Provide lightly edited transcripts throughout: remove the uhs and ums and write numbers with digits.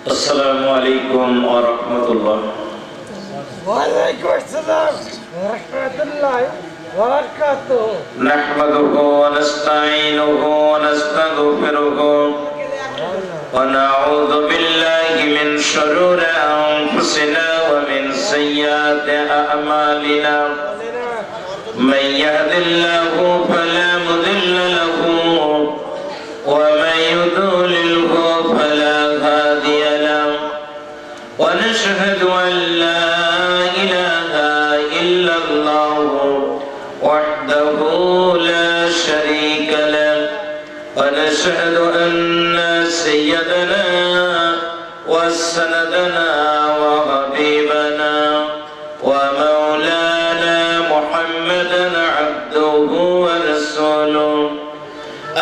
السلام عليكم ورحمة الله. وعليكم السلام ورحمة الله وبركاته. نحمده ونستعينه ونستغفره ونعوذ بالله من شرور أنفسنا ومن سيئات أعمالنا. من يهد الله فلا مضل له ومن يضلله فلا هادي له. ونشهد أن لا إله إلا الله وحده لا شريك له. ونشهد أن سيدنا وسندنا وحبيبنا ومولانا محمدا عبده ورسوله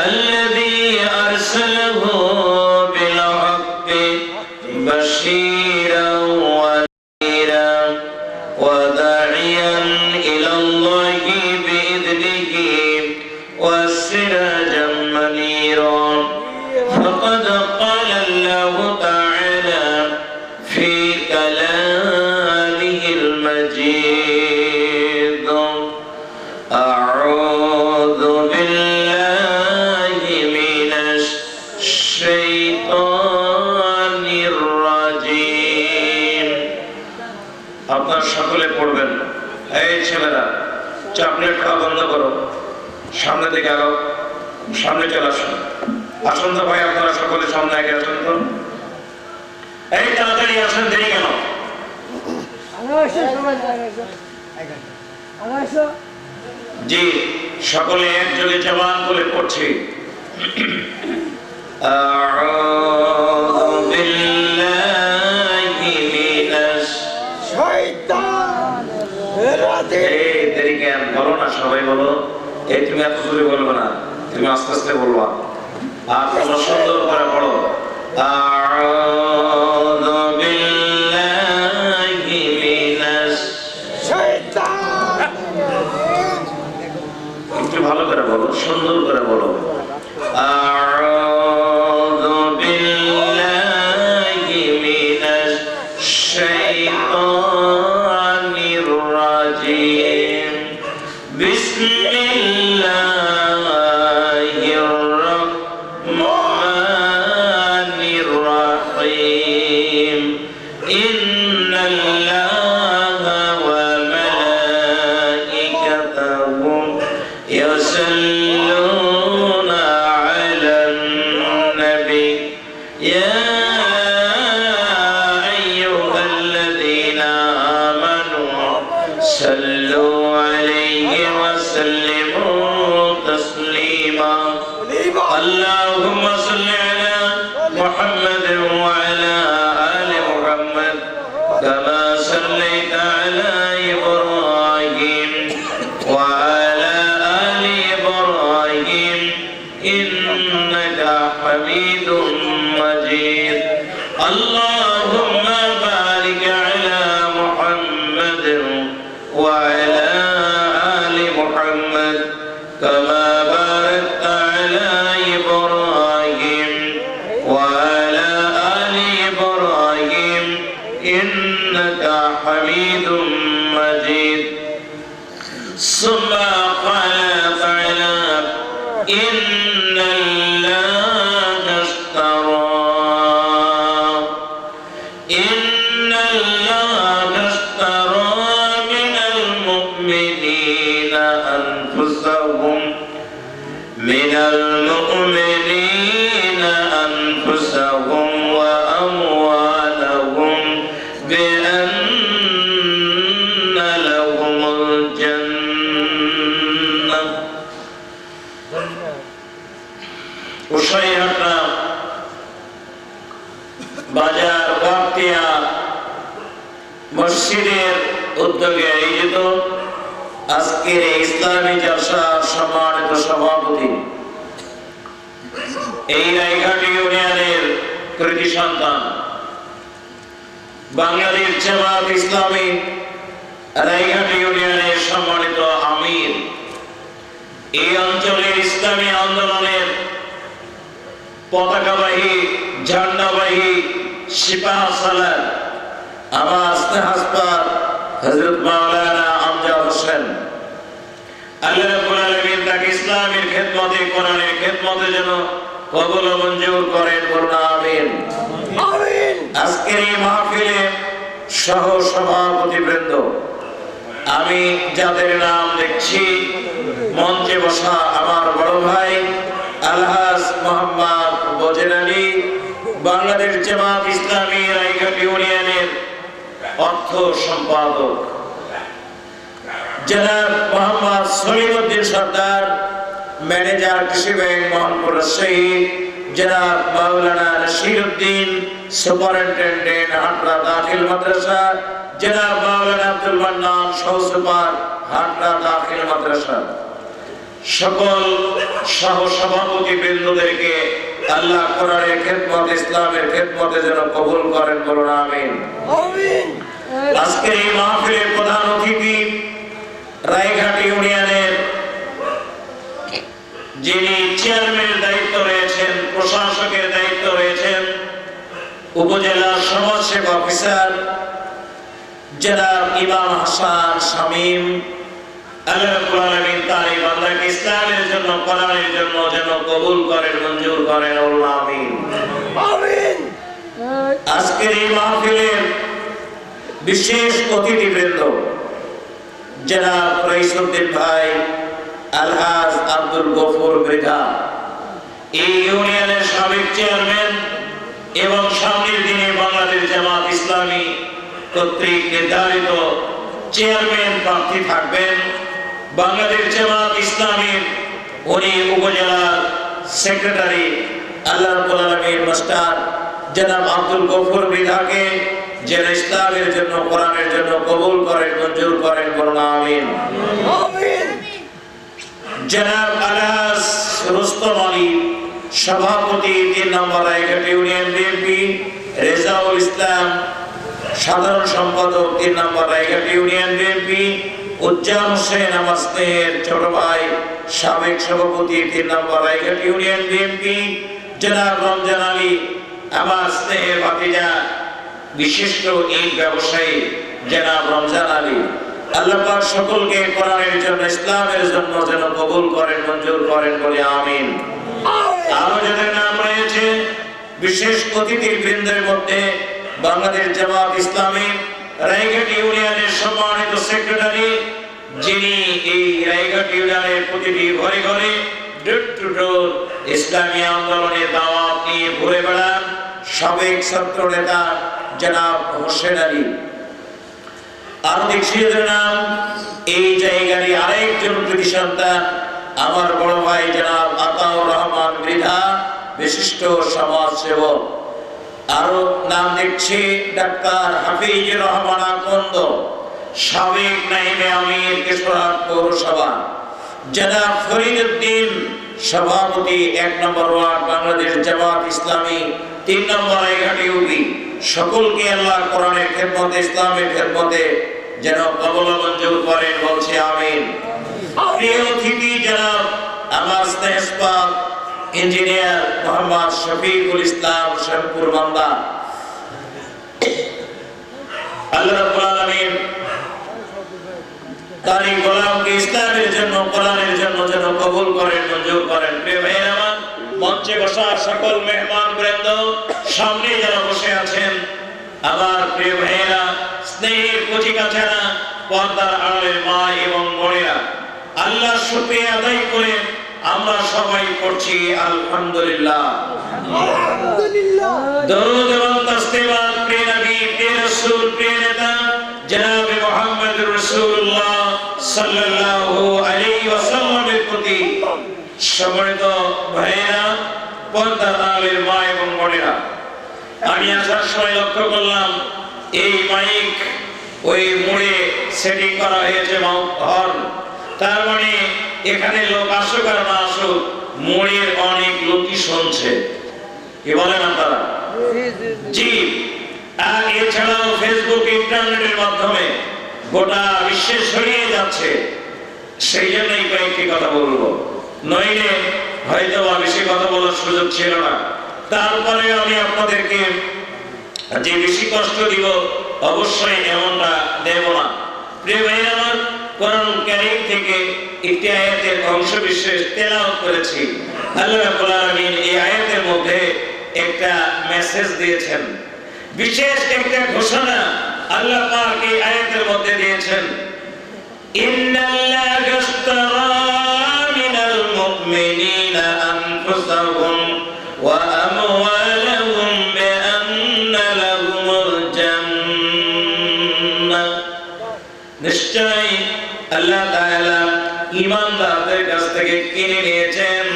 الذي أرسله بالحق بشيرا ونذيرا وداعيا إلى الله بإذنه وسراجا منيرا. فقد قال الله تعالى في كلامه المجيد: أعوذ بالله من الشيطان الرجيم. আপনারা সকলে পড়বেন। এই ছেলেরা, চকলেট খাওয়া বন্ধ করো, সামনে দিকে আগাও, সামনে চলে আসুন। আসুন তো ভাই, আপনারা সকলে সামনে আগে আসুন তো। এই তাড়াতাড়ি আসুন, দেরি কেন? জি, সকলে একযোগে জবান বলে পড়ছি। আউযু বিল্লাহি মিনাশ শয়তানির রাজিম। এই দেরি কেন? বলো না, সবাই বলো। এই তুমি এত জোরে বলবে না, তুমি আস্তে আস্তে বলবা। আর তোমরা সুন্দর করে পড়ো। আউযু বিল্লাহি মিনাশ শয়তানির রাজিম। একটু ভালো করে বলো, সুন্দর করে বলো। আউযু বিল্লাহি মিনাশ শাইতানির রাজিম। বিসমিল্লাহির রাহমানির রাহিম। ইন্নাল্লাহা ওয়া মালাইকাতাহু ইউসাল্লুনা আলান নবী ইয়া আইয়ুহাল্লাযীনা আমানু সাল্লু আলাইহি ওয়া সাল্লিমু তাসলিমা। আল্লাহুম্মা সাল্লি আলা মুহাম্মাদিন ওয়া আলা আলি মুহাম্মাদ কামা সাল্লাইতা আলা ইব্রাহিম ওয়া আলা আলি ইব্রাহিম ইন্নাকা হামিদুম মাজিদ। আল্লাহুম্মা বারিক আলা মুহাম্মাদিন ওয়া আলা আলি মুহাম্মাদ কামা বারাকতা আলা ইব্রাহিম ওয়া আলা আলি ইব্রাহিম ইন্নাকা হামিদুম মাজিদ। ثم قال تعالى: إن الله اشترى من المؤمنين أنفسهم وأموالهم بأن لهم الجنة. উসাইহাটা বাজার বাক্তিয়া মসজিদের উদ্যোগে আয়োজিত আজকের ইসলামী জলসার সম্মানিত সভাপতি, এই রায়ঘাটি ইউনিয়নের কৃতি সন্তান, বাংলাদেশ জামাত ইসলামী রায়ঘাটি ইউনিয়নের সম্মানিত আমির, এই অঞ্চলের ইসলামী আন্দোলনের পতাকাবাহী, ঝান্ডাবাহী সিপাহ সালার আমার স্নেহাস্পদ হযরত মাওলানা আমজাদ হোসেন, আল্লাহ রাব্বুল আলামিন তাকে ইসলামের খেদমতে, কোরআনের খেদমতে যেন কবুল ও মঞ্জুর করেন, বলুন আমিন। আমিন। আজকের এই মাহফিলে সহ সভাপতিবৃন্দ, আমি যাদের নাম দেখছি, মঞ্চে বসা আমার বড় ভাই আলহাজ মোহাম্মদ বজের আলী, বাংলাদেশ জামাত ইসলামী রায়ঘাট ইউনিয়নের অর্থ সম্পাদক, জনাব মোহাম্মদ সলিমউদ্দিন সরদার, ম্যানেজার কৃষি ব্যাংক মোহনপুর রাজশাহী, জনাব মাওলানা নাসিরউদ্দিন, সুপারিনটেন্ডেন্ট হাটরা দাখিল মাদ্রাসা, জনাব মাওলানা আব্দুল মান্নান, সহ সুপার হাটরা দাখিল মাদ্রাসা, সকল সহ সভাপতি বৃন্দদেরকে আল্লাহ কোরআনের খেদমত, ইসলামের খেদমতে যেন কবুল করেন, বলুন আমিন। আমিন। আজকের এই মাহফিলের প্রধান অতিথি রায়ঘাট ইউনিয়নের যিনি চেয়ারম্যানের দায়িত্ব রয়েছেন, প্রশাসকের দায়িত্ব রয়েছেন, উপজেলা সমাজসেবা অফিসার জনাব ইমাম হাসান শামীম, আল্লাহ রাব্বুল আলামিন তার এই বান্দাকে ইসলামের জন্য, কোরআনের জন্য যেন কবুল করেন, মঞ্জুর করেন, আল্লাহ আমিন। আমিন। আজকের এই মাহফিলের বিশেষ অতিথিবৃন্দ জনাব রাইসুদ্দিন ভাই, আলহাজ আব্দুল গফুর মৃধা, এই ইউনিয়নের সাবেক চেয়ারম্যান এবং সামনের দিনে বাংলাদেশ জামাত ইসলামী কর্তৃক নির্ধারিত চেয়ারম্যান প্রার্থী থাকবেন। বাংলাদেশ জামাত ইসলামীর উনি উপজেলার সেক্রেটারি আল্লাহ রাব্বুল আলামিন মাস্টার জনাব আব্দুল গফুর মৃধাকে যেন ইসলামের জন্য, কোরআনের জন্য কবুল করেন, মঞ্জুর করেন, বলুন আমিন। আমিন। জনাব আলহাজ রুস্তম আলী, সভাপতি 3 নম্বর রায়ঘাট ইউনিয়ন বিএনপি, রেজাউল ইসলাম, সাধারণ সম্পাদক 3 নম্বর রায়ঘাট ইউনিয়ন বিএনপি, উজ্জামান হোসেন আমার স্নেহের ছোট ভাই, সাবেক সভাপতি 3 নম্বর রায়ঘাট ইউনিয়ন বিএনপি, জনাব রমজান আলী আমার স্নেহের ভাতিজা, বিশিষ্ট ইট ব্যবসায়ী জনাব রমজান আলী, আল্লাহ পাক সকলকে কোরআনের জন্য, ইসলামের জন্য যেন কবুল করেন, মঞ্জুর করেন, বলে আমিন। আরো যাদের নাম রয়েছে বিশেষ অতিথি বৃন্দের মধ্যে বাংলাদেশ জামাত ইসলামী রায়ঘাট ইউনিয়নের সম্মানিত সেক্রেটারি, যিনি এই রায়ঘাট ইউনিয়নের প্রতিটি ঘরে ঘরে ডোর টু ডোর ইসলামী আন্দোলনে দাওয়াত নিয়ে ঘুরে বেড়ান, সাবেক ছাত্র নেতা জনাব হোসেন আলী। আর দেখছি নাম এই জায়গারই আরেকজন কৃতি সন্তান আমার বড় ভাই জনাব আতাউর রহমান মৃধা, বিশিষ্ট সমাজ সেবক। আরো নাম দেখছি ডাক্তার হাফিজুর রহমান আকন্দ, সাবেক নায়েবে আমির কিশোরহাট পৌরসভা, জনাব ফরিদউদ্দিন, সভাপতি 1 নম্বর ওয়ার্ড বাংলাদেশ জামাত ইসলামী 3 নম্বর রায়ঘাট ইউপি। সকলকে আল্লাহ কোরআনের খেদমতে, ইসলামের খেদমতে যেন কবুল ও মঞ্জুর করেন, বলছি আমিন। প্রিয় অতিথি জনাব আমার স্নেহস্পদ ইঞ্জিনিয়ার মোহাম্মদ শফিকুল ইসলাম শ্যামপুর বান্দা, আল্লাহ রাব্বুল আলামিন তার এই গোলামকে ইসলামের জন্য, কোরআনের জন্য যেন কবুল করেন, মঞ্জুর করেন। প্রিয় ভাইয়েরা আমার, মঞ্চে বসা সকল মেহমান বৃন্দ, সামনে যারা বসে আছেন আমার প্রিয় ভাইয়েরা, স্নেহের কচিকাচারা, পর্দার আড়ালের মা এবং বোনেরা, আল্লাহর শুকরিয়া আদায় করে আমরা সবাই পড়ছি আলহামদুলিল্লাহ। আলহামদুলিল্লাহ। দরুদ এবং তাসলিমাত প্রিয় নবী, প্রিয় রাসূল, প্রিয় নেতা জনাব মুহাম্মদুর রাসূলুল্লাহ সাল্লাল্লাহু আলাইহি ওয়াসাল্লামের প্রতি। সম্মানিত ভাইয়েরা, পর্দার আড়ালের মা এবং বোনেরা, আমি আসার সময় লক্ষ্য করলাম এই মাইক ওই মোড়ে সেটিং করা হয়েছে হর্ন, তার মানে এখানে লোক আসুক আর না আসুক, মোড়ের অনেক লোকই শুনছে। কি বলেন আপনারা? জি। আর এছাড়াও ফেসবুক, ইন্টারনেটের মাধ্যমে গোটা বিশ্বে ছড়িয়ে যাচ্ছে। সেই জন্যই কয়েকটি কথা বলবো, নইলে হয়তো বেশি কথা বলার সুযোগ ছিল না। তারপরে আমি আপনাদেরকে যে বেশি কষ্ট দিব অবশ্যই এমনটা দেব না। প্রিয় ভাই আমার, কোরআন কারীম থেকে একটি আয়াতের অংশ বিশেষ তেলাওয়াত করেছি। আল্লাহ রাব্বুল আলামিন এই আয়াতের মধ্যে একটা মেসেজ দিয়েছেন, বিশেষ একটা ঘোষণা আল্লাহ পাক এই আয়াতের মধ্যে দিয়েছেন। ইন্নাল্লাহা ইশতারা মিনাল মুমিনিনা আনফুসাহুম ওয়া আমওয়ালাহুম বিআন্না লাহুমুল জান্নাহ। নিশ্চয় আল্লাহ তাআলা ঈমানদারদের কাছ থেকে কিনে নিয়েছেন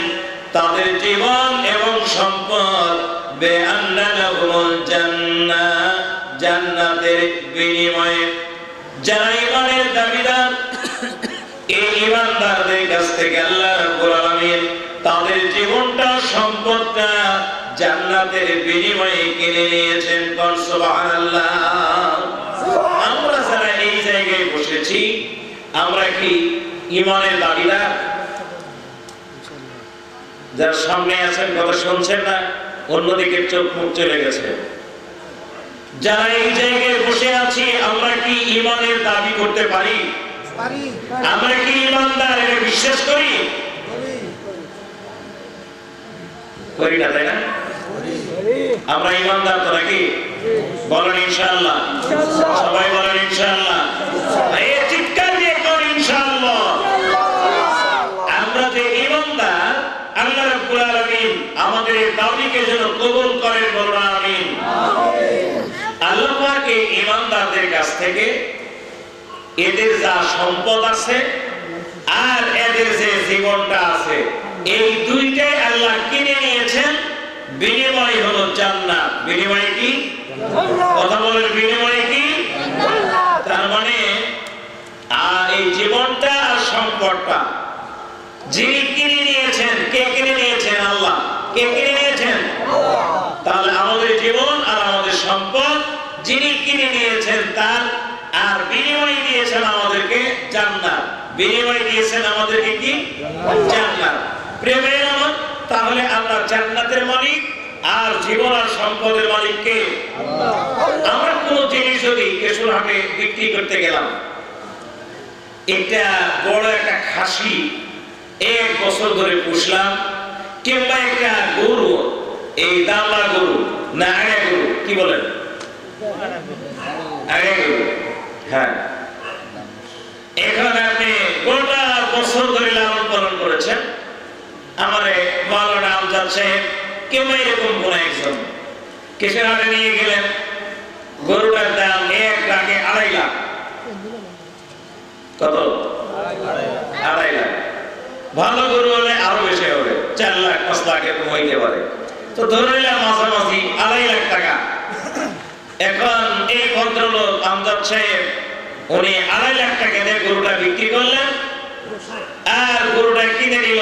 তাদের জীবন এবং সম্পদ, বিআন্না লাহুমুল জান্নাহ, জান্নাতের বিনিময়ে। যারা ঈমানের দাবিদার, এই ঈমানদারদের কাছ থেকে আল্লাহ রাব্বুল আলামিন তাদের জীবনটা, সম্পদটা জান্নাতের বিনিময়ে কিনে নিয়েছেন। কোন সুবহানাল্লাহ। আমরা যারা এই জায়গায় বসেছি, আমরা কি ঈমানের দাবিদার? যারা সামনে আছেন কথা শুনছেন না, অন্যদিকে চোখ মুখ চলে গেছে। যারা এই জায়গায় বসে আছি, আমরা কি ঈমানের দাবি করতে পারি? আমরা কি ঈমানদার এটা বিশ্বাস করি? করি না, তাই না? আমরা ঈমানদার তো নাকি? বলেন ইনশাআল্লাহ। সবাই বলেন ইনশাআল্লাহ। এই চিৎকার দিয়ে করেন ইনশাআল্লাহ। আমরা যে ঈমানদার, আল্লাহ রাব্বুল আলামিন আমাদের এই দাবিকে যেন কবুল করেন, বলুন আমিন। আল্লাহ পাক এই ঈমানদারদের কাছ থেকে এদের যা সম্পদ আছে আর এদের যে জীবনটা আছে, এই দুইটাই আল্লাহ কিনে নিয়েছেন। বিনিময় হলো জান্নাত। বিনিময় কি? কথা বলেন, বিনিময় কি? তার মানে এই জীবনটা আর সম্পদটা যিনি কিনে নিয়েছেন, কে কিনে নিয়েছেন? আল্লাহ। কে কিনে নিয়েছেন? তাহলে আমাদের জীবন আর আমাদের সম্পদ যিনি কিনে নিয়েছেন তার, আর বিনিময় দিয়েছেন আমাদেরকে জান্নাত। বিনিময় দিয়েছেন আমাদেরকে কি? জান্নাত। প্রেমের আমার, তাহলে আমরা জান্নাতের মালিক আর জীবন আর সম্পদের মালিক কে? আমরা কোন জিনিস যদি কেশুর হাটে বিক্রি করতে গেলাম, এটা বড় একটা খাসি 1 বছর ধরে পুষলাম, কিংবা একটা গরু, এই দামড়া গরু না আড়া গরু, কি বলেন? আড়া গরু। হ্যাঁ, এখন আপনি গোটা বছর ধরে লালন পালন করেছেন। আমারে মাওলানা আমজাদ সাহেব কিংবা এরকম কোন একজন কেশের হাটে নিয়ে গেলেন, গরুটার দাম 1 লাখে 2.5 লাখ। কত? 2.5 লাখ। ভালো গরু হলে আরো বেশি হবে, 4 লাখ 5 লাখ এরকম হইতে পারে। তো ধরে নিলাম মাঝামাঝি 2.5 লাখ টাকা। এখন এই ভদ্রলোক আমজাদ সাহেব উনি 2.5 লাখ টাকা দিয়ে গরুটা বিক্রি করলেন, আর গরুটা কিনে নিল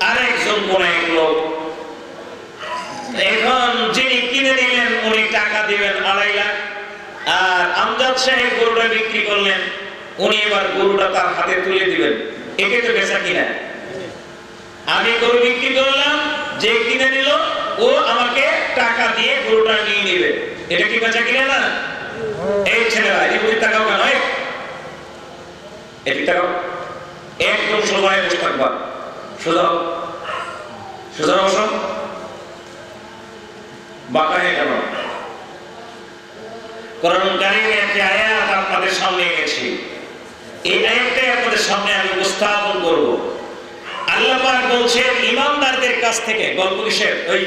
আরেকজন কোন এক লোক। এখন যিনি কিনে নিলেন উনি টাকা দিবেন 2.5 লাখ, আর আমজাদ সাহেব গরুটা বিক্রি করলেন, উনি এবার গরুটা তার হাতে তুলে দিবেন। একে তো বেচা কিনা। আমি গরু বিক্রি করলাম, যে কিনে নিল ও আমাকে টাকা দিয়ে গরুটা নিয়ে নেবে। এটা কি বেচা কিনা না? এই ছেলেরা এদিকে টাকাও কেন? এদিকে টাকাও একদম সোজা বসে থাকবা। সোজা সোজা বসো, বাঁকা হয়ে কেন? কোরআন কারীমের একটি আয়াত আপনাদের সামনে এনেছি। এই আয়াতটাই আপনাদের সামনে আমি উপস্থাপন করব। আল্লাহ পাক বলছেন ঈমানদারদের কাছ থেকে, গল্প কিসের? ওই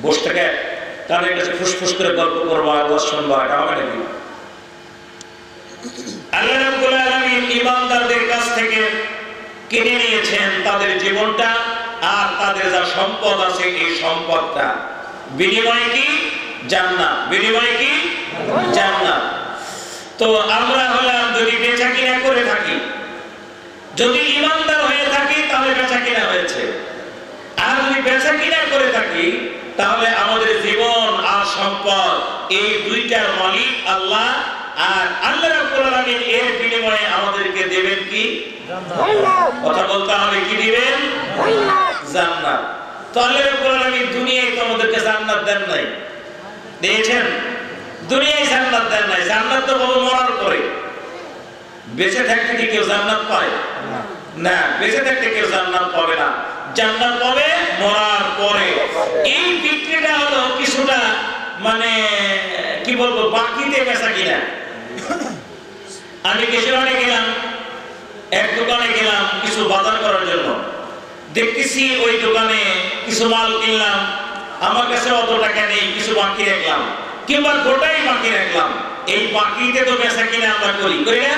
বসে থেকে কানের কাছে ফুসফুস করে গল্প করবা, আওয়াজ শুনবা, এটা হবে নাকি? আল্লাহ রাব্বুল আলামিন ঈমানদারদের কাছ থেকে কিনে নিয়েছেন তাদের জীবনটা আর তাদের যা সম্পদ আছে, এই সম্পদটা। বিনিময় কি? জান্নাত। বিনিময় কি? জান্নাত। তো আমরা হলাম, যদি বেচা কিনা করে থাকি, যদি ঈমানদার হয়ে থাকি তাহলে বেচা কিনা হয়েছে। আর যদি বেচা কিনা করে থাকি তাহলে আমাদের জীবন আর সম্পদ এই দুইটার মালিক আল্লাহ। আর আল্লাহ রাব্বুল আলামিন এর বিনিময়ে আমাদেরকে দেবেন কি? জান্নাত। কথা বলতে হবে, কি দিবেন? জান্নাত। তো আল্লাহ রাব্বুল আলামিন দুনিয়ায় তো আমাদেরকে জান্নাত দেন নাই, দিয়েছেন? দুনিয়ায় জান্নাত দেন নাই, জান্নাত তো হবে মরার পরে। বেঁচে থাকতে কি কেউ জান্নাত পায়? না, বেঁচে থাকতে কেউ জান্নাত পাবে না, জান্নাত পাবে মরার পরে। এই বিক্রিটা হলো কিছুটা মানে কি বলবো, বাকিতে বেচা কিনা। আমি কিশোরে গেলাম, এক দোকানে গেলাম কিছু বাজার করার জন্য, দেখতেছি ওই দোকানে কিছু মাল কিনলাম, আমার কাছে অত টাকা নেই, কিছু বাকি রাখলাম, কিংবা গোটাই বাকি রাখলাম। এই বাকিতে তো বেচা কিনা আমরা করি না?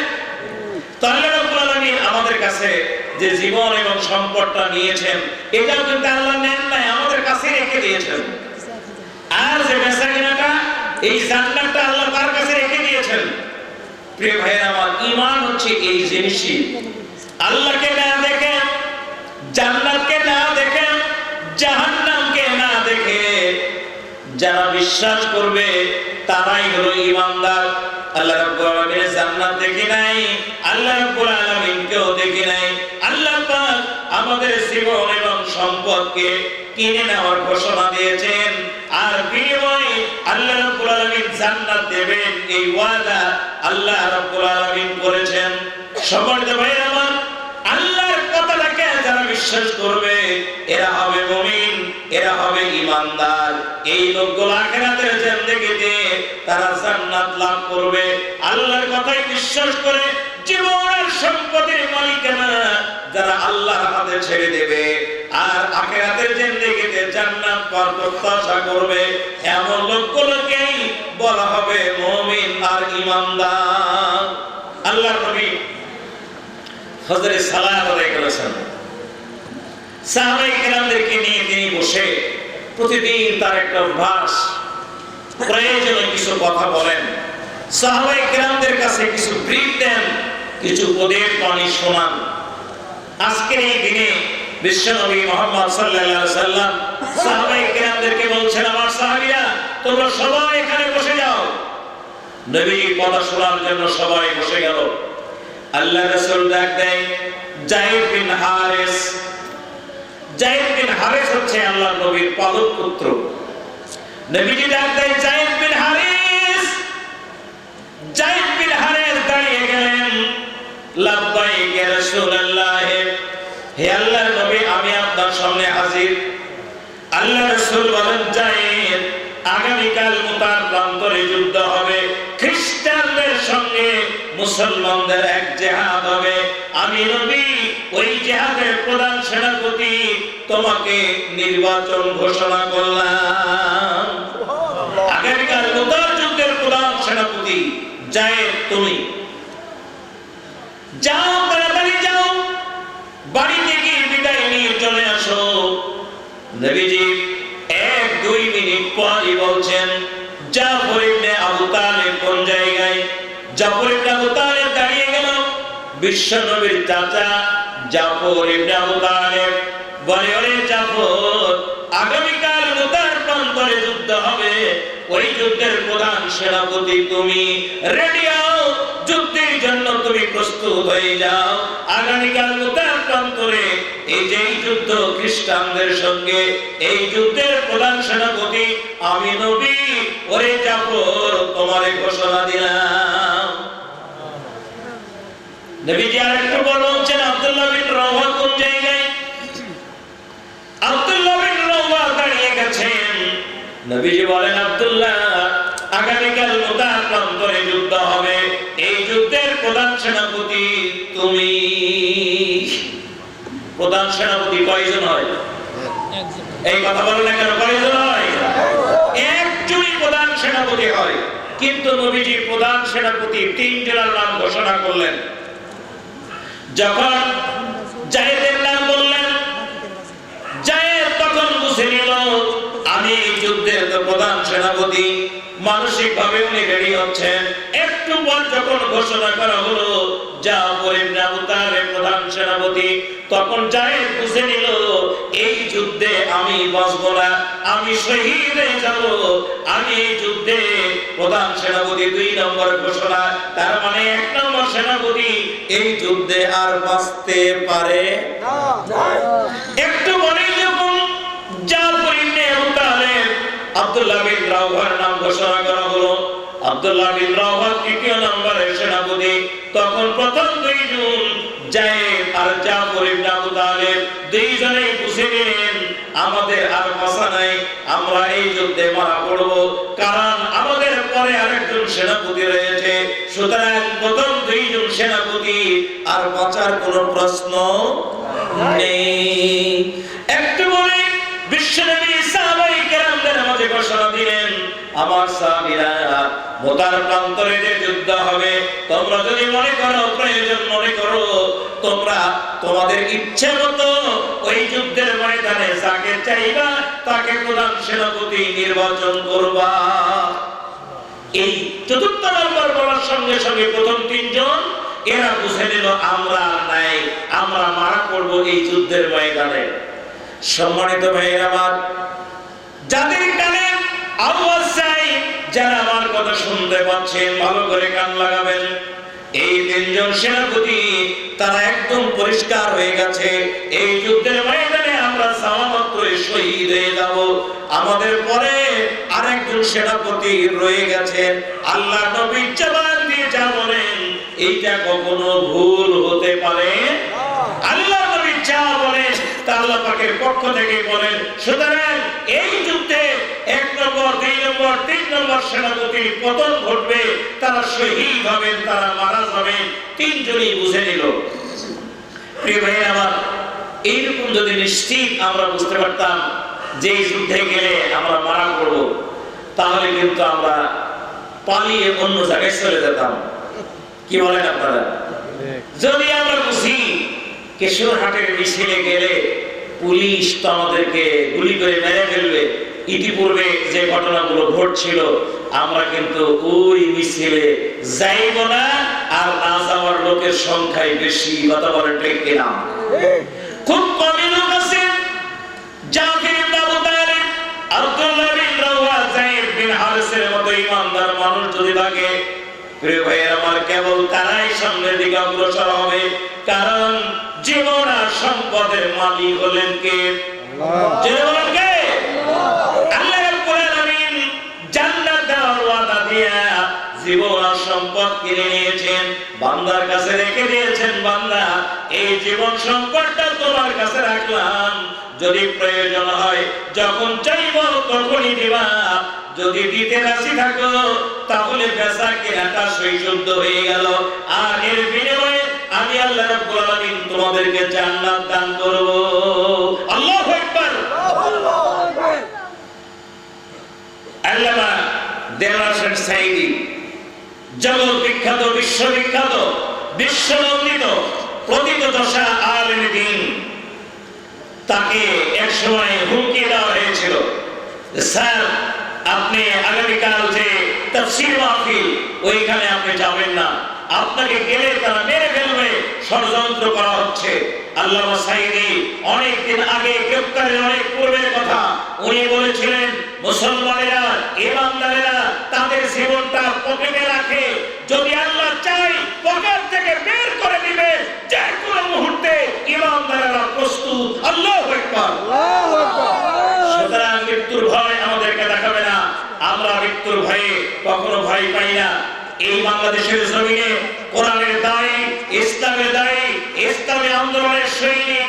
তাহলে রব্বুল আলামিন আমাদের কাছে যে জীবন এবং সম্পদটা নিয়েছেন, এটাও কিন্তু আল্লাহ নেন নাই, আমাদের কাছে রেখে দিয়েছেন। আর যে বেচা কিনাটা, এই জান্নাতটা আল্লাহ তার কাছে রেখে দিয়েছেন। প্রিয় ভাইয়েরা আমার, ঈমান হচ্ছে এই জিনিসই। আল্লাহকে না দেখে, জান্নাতকে না দেখে, জাহান্নামকে না দেখে যারা বিশ্বাস করবে তারাই হলো ঈমানদার। আল্লাহ রাব্বুল আলামিন জান্নাত দেখি নাই, আল্লাহ রাব্বুল আলামিনকেও দেখি নাই। আল্লাহ পাক আমাদের জীবন এবং সম্পদকে কিনে নেওয়ার ঘোষণা দিয়েছেন, আর বিনিময়ে আল্লাহ রাব্বুল আলামিন জান্নাত দেবেন, এই ওয়াদা আল্লাহ রাব্বুল আলামিন করেছেন। সম্মানিত ভাইরা আমার, আল্লাহর কথাটাকে যারা বিশ্বাস করবে এরা হবে মুমিন, এরা হবে ঈমানদার। এই লোকগুলো আখিরাতের জিন্দেগিতে তারা জান্নাত লাভ করবে। আল্লাহর কথাই বিশ্বাস করে জীবন আর সম্পদের মালিকানা যারা আল্লাহর হাতে ছেড়ে দেবে আর আখিরাতের জিন্দেগিতে জান্নাত পাওয়ার প্রত্যাশা করবে, এমন লোকগুলোকেই বলা হবে মুমিন আর ঈমানদার। আল্লাহর নবী হযরত সালাত আদায় করেছেন, সাহাবায়ে কেরামদেরকে নিয়ে তিনি বসে প্রতিদিন তার একটা অভ্যাস, প্রয়োজনে কিছু কথা বলেন, সাহাবায়ে কেরামদের কাছে কিছু ব্রিফ দেন, কিছু উপদেশ বাণী শোনান। আজকের এই দিনে বিশ্বনবী মুহাম্মদ সাল্লাল্লাহু আলাইহি সাল্লাম সাহাবায়ে কেরামদেরকে বলছেন, আমার সাহাবীরা তোমরা সবাই এখানে বসে যাও। নবীর কথা শোনার জন্য সবাই বসে গেল। আল্লাহ রাসূল ডাক দেয় যায়েদ বিন হারিস। যায়েদ বিন হারিস হচ্ছে আল্লাহর নবীর পালক পুত্র। নবীজি ডাক দেয় যায়েদ বিন হারিস। যায়েদ বিন হারিস দাঁড়িয়ে গেলেন, লাব্বাইক ইয়া রাসূলুল্লাহ, হে আল্লাহর নবী আমি আপনার সামনে হাজির। আল্লাহ রাসূল বলেন, যায়েদ আগামীকাল মুতার প্রান্তরে যুদ্ধ হবে, খ্রিস্টানদের সঙ্গে মুসলমানদের এক জিহাদ হবে। আমি নবী ওই জিহাদের প্রধান সেনাপতি তোমাকে নির্বাচন ঘোষণা করলাম। আগামীকাল মুতার যুদ্ধের প্রধান সেনাপতি যায়েদ তুমি। যাও, তাড়াতাড়ি যাও, বাড়িতে গিয়ে বিদায় নিয়ে চলে আসো। নবীজি 1-2 মিনিট পরই বলছেন, জাফর ইবনে আবু তালেব কোন জায়গায়? জাফর ইবনে আবু তালেব দাঁড়িয়ে গেল। বিশ্ব নবীর চাচা জাফর ইবনে আবু তালেব বলে, ওরে জাফর, আগামীকাল মুতার প্রান্তরে যুদ্ধ হবে, ওই যুদ্ধের প্রধান সেনাপতি তুমি। রেডি হও, যুদ্ধের জন্য তুমি প্রস্তুত হয়ে যাও। আগামীকাল মুতার প্রান্তরে এই যে যুদ্ধ খ্রিস্টানদের সঙ্গে, এই যুদ্ধের প্রধান সেনাপতি আমি নবী। ওরে জাফর, তোমারে ঘোষণা দিলাম। নবীজি আরেকটু বলছেন, আব্দুল্লাহ বিন রওয়া কোন জায়গায়? আব্দুল্লাহ বিন রওয়া দাঁড়িয়ে গেছেন। নবীজি বলেন, আব্দুল্লাহ, আগামীকাল মুতার প্রান্তরে যুদ্ধ হবে, এই যুদ্ধের প্রধান সেনাপতি তুমি। প্রধান সেনাপতি কয়জন হয়? এই কথা বলেন না কেন, কয়জন হয়? একজনই প্রধান সেনাপতি হয়। কিন্তু নবীজি প্রধান সেনাপতি 3 জনের নাম ঘোষণা করলেন। যখন যায়েদের নাম বললেন, যায়েদ তখন বুঝে নিল আমি এই যুদ্ধের প্রধান সেনাপতি। মানসিক ভাবে উনি রেডি হচ্ছেন। একটু পর যখন ঘোষণা করা হলো জাফর ইবনে আবু তালেব প্রধান সেনাপতি, তখন যায়েদ বুঝে নিল এই যুদ্ধে আমি বাঁচব না, আমি শহীদ হয়ে যাব। আমি এই যুদ্ধে প্রধান সেনাপতি 2 নম্বর ঘোষণা, তার মানে 1 নম্বর সেনাপতি এই যুদ্ধে আর বাঁচতে পারে না। একটু পরেই যখন জাফর ইবনে আবু তালেব আব্দুল্লাহ বিন রাওহার নাম ঘোষণা করা হলো। আব্দুল্লাহ বিন রাওহা তৃতীয় নম্বরের সেনাপতি। তখন প্রথম দুইজন যায়েদ আর জাফর ইবনে আবু তালিব দুইজনেই বুঝে নিলেন আমাদের আর বাঁচা নাই, আমরা এই যুদ্ধে মারা পড়ব, কারণ আমাদের পরে আরেকজন সেনাপতি রয়েছে। সুতরাং প্রথম দুইজন সেনাপতি আর বাঁচার কোনো প্রশ্ন নেই। একটু বলে বিশ্বনবী সাহাবায়ে কেরামদের মাঝে ঘোষণা দিলেন, আমার সাহাবীরা মোতার প্রান্তরে যে যুদ্ধ হবে, তোমরা যদি মনে করো প্রয়োজন মনে করো, তোমরা তোমাদের ইচ্ছে মতো ওই যুদ্ধের ময়দানে যাকে চাইবা তাকে প্রধান সেনাপতি নির্বাচন করবা। এই চতুর্থ নম্বর বলার সঙ্গে সঙ্গে প্রথম তিনজন এরা বুঝে নিল আমরা নাই, আমরা মারা পড়বো এই যুদ্ধের ময়দানে। সম্মানিত ভাইয়েরা আমার, যাদের কানে আওয়াজ চাই, যারা আমার কথা শুনতে পাচ্ছেন ভালো করে কান লাগাবেন। এই তিনজন সেনাপতি তারা একদম পরিষ্কার হয়ে গেছে, এই যুদ্ধের ময়দানে আমরা যাওয়া মাত্রই শহীদ হয়ে যাব। আমাদের পরে আরেকজন সেনাপতি রয়ে গেছেন, আল্লাহ নবী জবান দিয়ে যা বলেন এইটা কখনো ভুল হতে পারে। আল্লাহ নবী যা বলেন তা আল্লাহ পাকের পক্ষ থেকে বলেন। সুতরাং এই যুদ্ধে 1 নম্বর 2 নম্বর 3 নম্বর সেনাপতি পতন ঘটবে, তারা শহীদ হবেন, তারা মারা যাবেন। তিনজনই বুঝে নিল। প্রিয় ভাই আমার, এইরকম যদি নিশ্চিত আমরা বুঝতে পারতাম যে এই যুদ্ধে গেলে আমরা মারা পড়ব, তাহলে কিন্তু আমরা পালিয়ে অন্য জায়গায় চলে যেতাম। কি বলেন আপনারা? যদি আমরা বুঝি কেশরহাটের মিছিলে গেলে পুলিশ তো আমাদেরকে গুলি করে মেরে ফেলবে, ইতিপূর্বে যে ঘটনাগুলো ঘটছিল, আমরা কিন্তু ওই মিছিলে যাইব না, আর না যাওয়ার লোকের সংখ্যাই বেশি। কথা বলেন ঠিক কিনা? খুব কমই লোক আছে। জাফর ইবনে আবু তালিব, আব্দুল্লাহ বিন রাওহা, যায়েদ বিন হারিসের মতো ইমানদার মানুষ যদি থাকে, প্রিয় ভাইয়ের আমার, কেবল তারাই সামনের দিকে অগ্রসর হবে। কারণ জীবন আর সম্পদের মালিক হলেন কে? আল্লাহ। কে? আল্লাহ রাব্বুল আলামিন জান্নাত দেওয়ার ওয়াদা দিয়া জীবন আর সম্পদ কিনে নিয়েছেন, বান্দার কাছে রেখে দিয়েছেন। বান্দা, এই জীবন সম্পদটা তোমার কাছে রাখলাম, যদি প্রয়োজন হয় যখন চাইবো তখনই দিবা। যদি দিতে রাজি থাকো তাহলে বেচা কেনাটা সৈশুদ্ধ হয়ে গেল, আর এর বিনিময়ে আমি আল্লাহ রাব্বুল আলামিন তোমাদেরকে জান্নাত দান করব। আল্লাহু আকবার। আল্লামা দেওয়ান হোসেন সাঈদী, জগৎ বিখ্যাত, বিশ্ববিখ্যাত, বিশ্বনন্দিত প্রথিতযশা আলেম দ্বীন, তাকে এক সময় হুমকি দেওয়া হয়েছিল, স্যার আপনি আগামীকাল যে তাফসীর মাহফিল ওইখানে আপনি যাবেন না, আপনাকে গেলে তারা মেরে ফেলবে, ষড়যন্ত্র করা হচ্ছে। আল্লামা সাঈদী অনেক দিন আগে, গ্রেফতারের অনেক পূর্বের কথা, উনি বলেছিলেন মুসলমানেরা, ইমানদারেরা তাদের জীবনটা পকেটে রাখে, যদি আল্লাহ চায় পকেট থেকে বের করে দিবে যে কোনো মুহূর্তে। ইমানদারেরা প্রস্তুত। আল্লাহু আকবার। আল্লাহু আকবার। সুতরাং মৃত্যুর ভয় আমাদেরকে দেখাবে না, আমরা মৃত্যুর ভয়ে কখনো ভয় পাই না। এই বাংলাদেশের জমিনে কোরআনের দায়ী, ইসলামের দায়ী, ইসলামী আন্দোলনের সৈনিক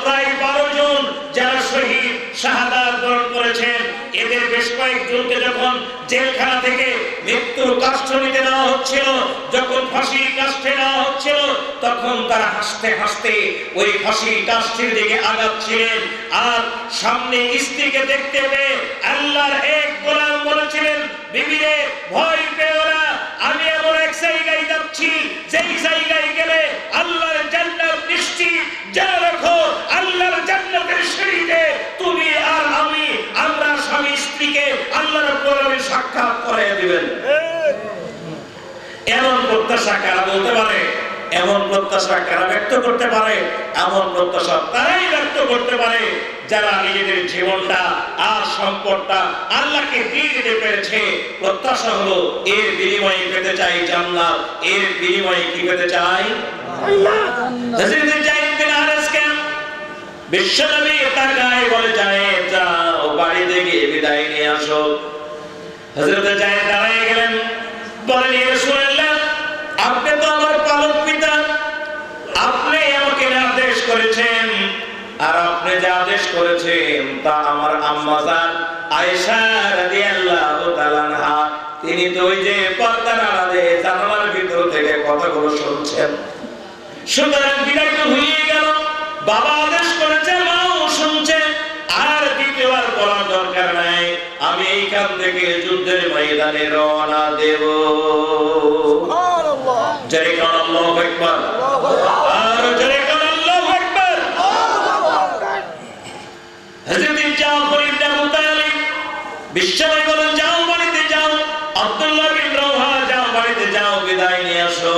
প্রায় 12 জন যারা শহীদ শাহাদাত বরণ করেছেন, এদের বেশ কয়েকজনকে যখন জেলখানা থেকে মৃত্যুর কাষ্ঠ নিতে নেওয়া হচ্ছিল, যখন ফাঁসির কাষ্ঠে নেওয়া হচ্ছিল, তখন তারা হাসতে হাসতে ওই ফাঁসির কাষ্ঠের দিকে আগাচ্ছিলেন। আর সামনে স্ত্রীকে দেখতে পেয়ে আল্লাহর এক গোলাম বলেছিলেন, বিবিরে ভয় পেও না, আমি এমন এক জায়গায় যাচ্ছি যেই জায়গায় গেলে আল্লাহর জান্নাত নিশ্চিত। জেনে রাখো, আল্লাহর জান্নাতের সিঁড়িতে তুমি আর আমি, আমরা স্বামী স্ত্রীকে আল্লাহ রাব্বুল আলামিন সাক্ষাৎ করিয়ে দিবেন। এমন প্রত্যাশা কারা বলতে পারে? এমন প্রত্যাশা কারা ব্যক্ত করতে পারে? এমন প্রত্যাশা তারাই ব্যক্ত করতে পারে যারা নিজেদের জীবনটা আর সম্পদটা আল্লাহকে দিয়ে দিতে পেরেছে। প্রত্যাশা হলো এর বিনিময়ে পেতে চাই জান্নাত, এর বিনিময়ে কি পেতে চাই? আল্লাহ। হযরত যায়েদ বিন হারিসকে বিশ্বনবী তার গায়ে বলে, যায়েদ যাও বাড়িতে গিয়ে বিদায় নিয়ে আসো। হযরত জায়েদ দাঁড়িয়ে গেলেন, বলেন ইয়া রাসূলুল্লাহ, আপনি তো আমার পালক পিতা, আপনি আমাকে আদেশ করেছেন, আর আপনি যে আদেশ করেছেন তা আমার আম্মা জান আয়েশা রাদিয়াল্লাহু তাআলা আনহা তিনি তো ওই যে পর্দার আড়ালে জানালার ভিতর থেকে কথাগুলো শুনছেন। সুতরাং বিদায় তো হয়ে গেল, বাবা আদেশ করেছে, মাও শুনছে, আর দ্বিতীয়বার বলার দরকার নাই। আমি এইখান থেকে যুদ্ধের ময়দানে রওনা দেব। সুবহানাল্লাহ। জয় কোন আল্লাহু আকবার, আর জয় কোন আল্লাহু আকবার। হযরত জাফর ইবনে আবু তালিব বিশ্বনবী বলেন, যাও বাড়িতে যাও, আব্দুল্লাহ বিন রাওহা যাও বাড়িতে যাও, বিদায় নিয়ে আসো।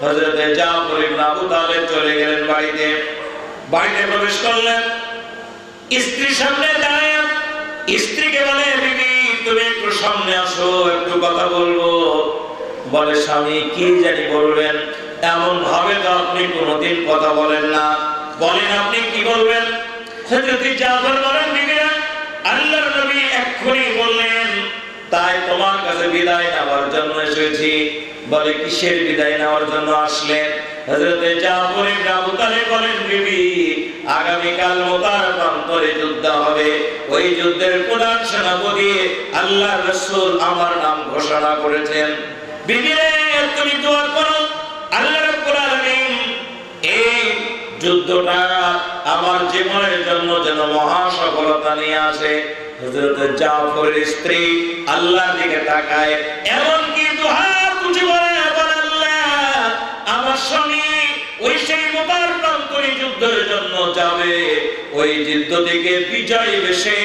হযরত জাফর ইবনে আবু তালিব চলে গেলেন বাড়িতে। বাড়িতে প্রবেশ করলেন, স্ত্রীর সামনে দাঁড়ায় স্ত্রীকে বলে, বিবি তুমি একটু সামনে আসো, একটু কথা বলবো। বলে, স্বামী কি জানি বলবেন, এমন ভাবে তো আপনি কোনোদিন কথা বলেন না, বলেন আপনি কি বলবেন। হযরত জাফর বলেন, বিবিরা আল্লাহর নবী এক্ষুনি বললেন, তাই তোমার কাছে বিদায় নেওয়ার জন্য এসেছি। বলে, কিসের বিদায় নেওয়ার জন্য আসলেন? হযরত জাফর ইবনে আবু তালিব বলেন, বিবি আগামীকাল মুতার প্রান্তরে যুদ্ধ হবে, ওই যুদ্ধের প্রধান সেনাপতি আল্লাহর রাসূল আমার নাম ঘোষণা করেছেন। বিবি রে, তুমি দোয়া করো আল্লাহ রাব্বুল আলামিন এই যুদ্ধটা আমার জীবনের জন্য যেন মহা সফলতা নিয়ে আসে। হযরত জাফরের স্ত্রী আল্লাহর দিকে তাকায়, এমন কি দুহাত উঁচু করে বলে, আল্লাহ আমার স্বামী ওই সেই মুতার প্রান্তরে যুদ্ধের জন্য যাবে, ওই যুদ্ধ থেকে বিজয় বেশে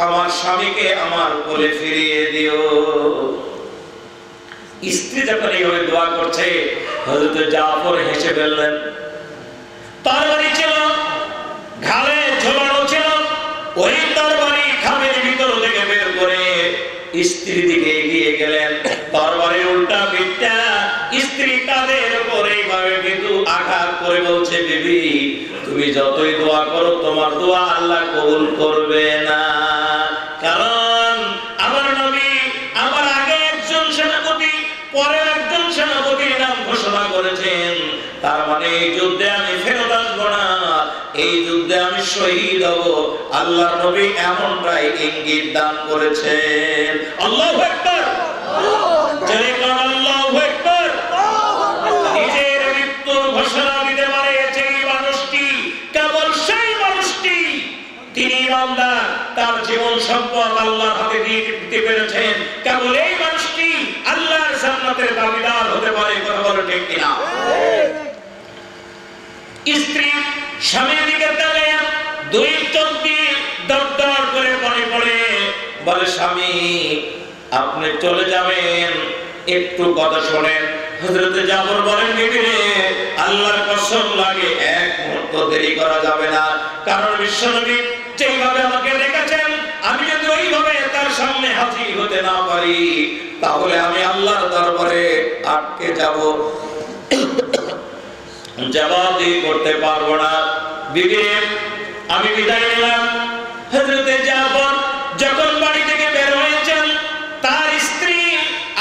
আমার স্বামীকে আমার কোলে ফিরিয়ে দিও। স্ত্রী যখন এইভাবে দোয়া করছে, হযরত জাফর হেসে ফেললেন। তরবারি ছিল, ঘাড়ে ঝোলানো ছিল, ওই তরবারি খামের ভিতর থেকে বের করে স্ত্রীর দিকে এগিয়ে গেলেন। তরবারির উল্টা পিঠটা স্ত্রী কাঁধের উপর এইভাবে কিন্তু আঘাত করে বলছে, বিবি তুমি যতই দোয়া করো তোমার দোয়া আল্লাহ কবুল করবে না, কারণ আমার নবী আমার আগে একজন সেনাপতি, পরে একজন সেনাপতির নাম ঘোষণা করেছেন, তার মানে এই যুদ্ধে আমি ফেরত আসবো না, এই যুদ্ধে আমি শহীদ হব। আল্লাহর নবী এমনটাই ইঙ্গিত দান করেছেন। আল্লাহু আকবার, জয় কোন আল্লাহু আকবার। নিজের মৃত্যুর ঘোষণা দিতে পারে সেই মানুষটি, কেবল সেই মানুষটি, তিনি ইমানদার, তার জীবন সম্পদ আল্লাহর হাতে দিয়ে দিতে পেরেছেন, কেবল এই মানুষটি আল্লাহর জান্নাতের দাবিদার হতে পারে। কথা বলো ঠিক কিনা? স্ত্রী স্বামীর দিকে তাকায়, দুই চোখ দিয়ে দরদর করে পড়ে পড়ে বলে, স্বামী আপনি চলে যাবেন, একটু কথা শোনেন। হযরত জাফর বলেন, বিবি রে আল্লাহর কসম লাগে এক মুহূর্ত দেরি করা যাবে না, কারণ বিশ্বনবী যেভাবে আমাকে রেখেছেন, আমি যদি ওইভাবে তার সামনে হাজির হতে না পারি তাহলে আমি আল্লাহর দরবারে আটকে যাব, জবাবদি করতে পারবো না। বিবি আমি বিদায় নিলাম। হযরত জাফর যখন বাড়ি থেকে বের হয়েছেন, তার স্ত্রী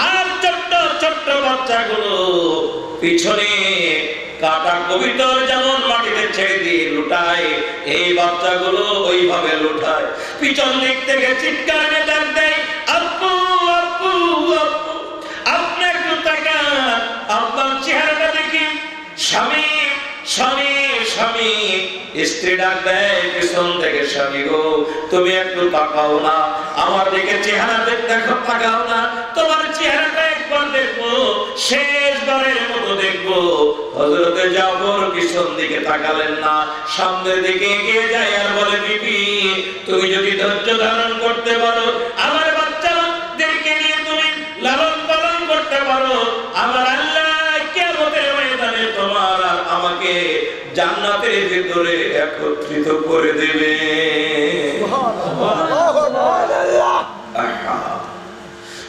আর ছোট্ট ছোট্ট বাচ্চাগুলো পিছনে কাটা কবিতর যেমন মাটিতে ছেড়ে দিয়ে লুটায়, এই বাচ্চাগুলো ওইভাবে লুটায়। পিছন দিক থেকে চিৎকার দিয়ে ডাক দেয়, আব্বু আব্বু আব্বু, আপনি একটু তাকান, আপনার চেহারাটা দেখি। স্বামী স্বামী স্বামী, স্ত্রী ডাক দেয় পিছন থেকে, স্বামী গো তুমি একটু তাকাও না, আমার দিকে চেহারা দেখো, তাকাও না, তোমার চেহারাটা একবার দেখবো, শেষবারের মতো দেখবো। হযরত জাফর পিছন দিকে তাকালেন না, সামনের দিকে এগিয়ে যায় আর বলে, বিবি তুমি যদি ধৈর্য ধারণ করতে পারো, আমার বাচ্চাদেরকে নিয়ে তুমি লালন পালন করতে পারো, আমার আল্লাহ কিয়ামতের ময়দানে তোমার আর আমাকে জান্নাতের ভিতরে একত্রিত করে দেবে।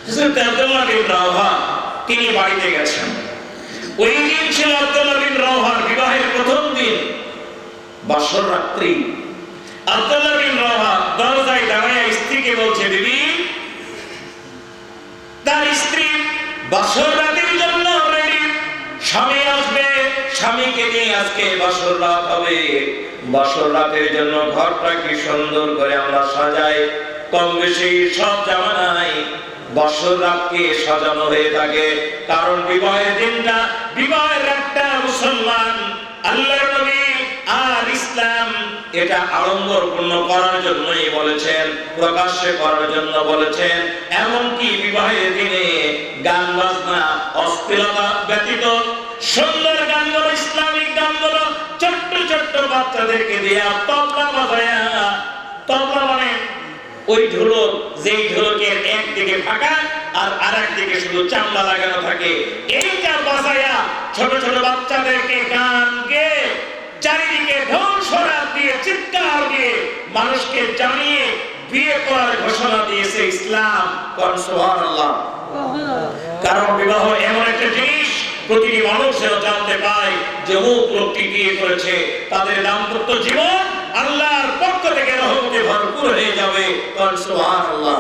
হযরত আব্দুল্লাহ বিন রাওহা তিনি বাড়িতে গেছেন। ওই দিন ছিল আব্দুল্লাহ বিন রাওহার বিবাহের প্রথম দিন, বাসর রাত্রি। আব্দুল্লাহ বিন রাওহা দরজায় দাঁড়ায় স্ত্রীকে বলছে, বিবি, তার স্ত্রী বাসর রাতের জন্য রেডি, স্বামী আসবে, স্বামীকে নিয়ে আজকে বাসর রাত হবে। বাসর রাতের জন্য ঘরটা কি সুন্দর করে আমরা সাজাই। কম বেশি সব জামানায় বাসর রাতকে সাজানো হয়ে থাকে, কারণ বিবাহের দিনটা, বিবাহের রাতটা মুসলমান, আল্লাহর নবী আর ইসলাম এটা আড়ম্বরপূর্ণ করার জন্যই বলেছেন, প্রকাশ্যে করার জন্য বলেছেন। এমনকি বিবাহের দিনে গান বাজনা অশ্লীলতা ব্যতীত সুন্দর গানগুলো, ইসলামিক গানগুলো ছোট্ট ছোট্ট বাচ্চাদেরকে দিয়ে তবলা বাজায়া, তবলা মানে ওই ঢোলক, যেই ঢোলকের একদিকে ফাঁকা আর আরেকদিকে শুধু চামড়া লাগানো থাকে, এইটা বাজায়া ছোট ছোট বাচ্চাদেরকে গান গেয়ে চারিদিকে ঢোল সরাত দিয়ে চিৎকার দিয়ে মানুষকে জানিয়ে বিয়ে করার ঘোষণা দিয়েছে ইসলাম। সুবহানাল্লাহ। কারণ বিবাহ এমন একটা জিনিস প্রতিটি মানুষের জানতে পায় যে অমুক লোকটি বিয়ে করেছে, তাদের দাম্পত্য জীবন আল্লাহর পক্ষ থেকে রহমতে ভরপুর হয়ে যাবে। সুবহানাল্লাহ।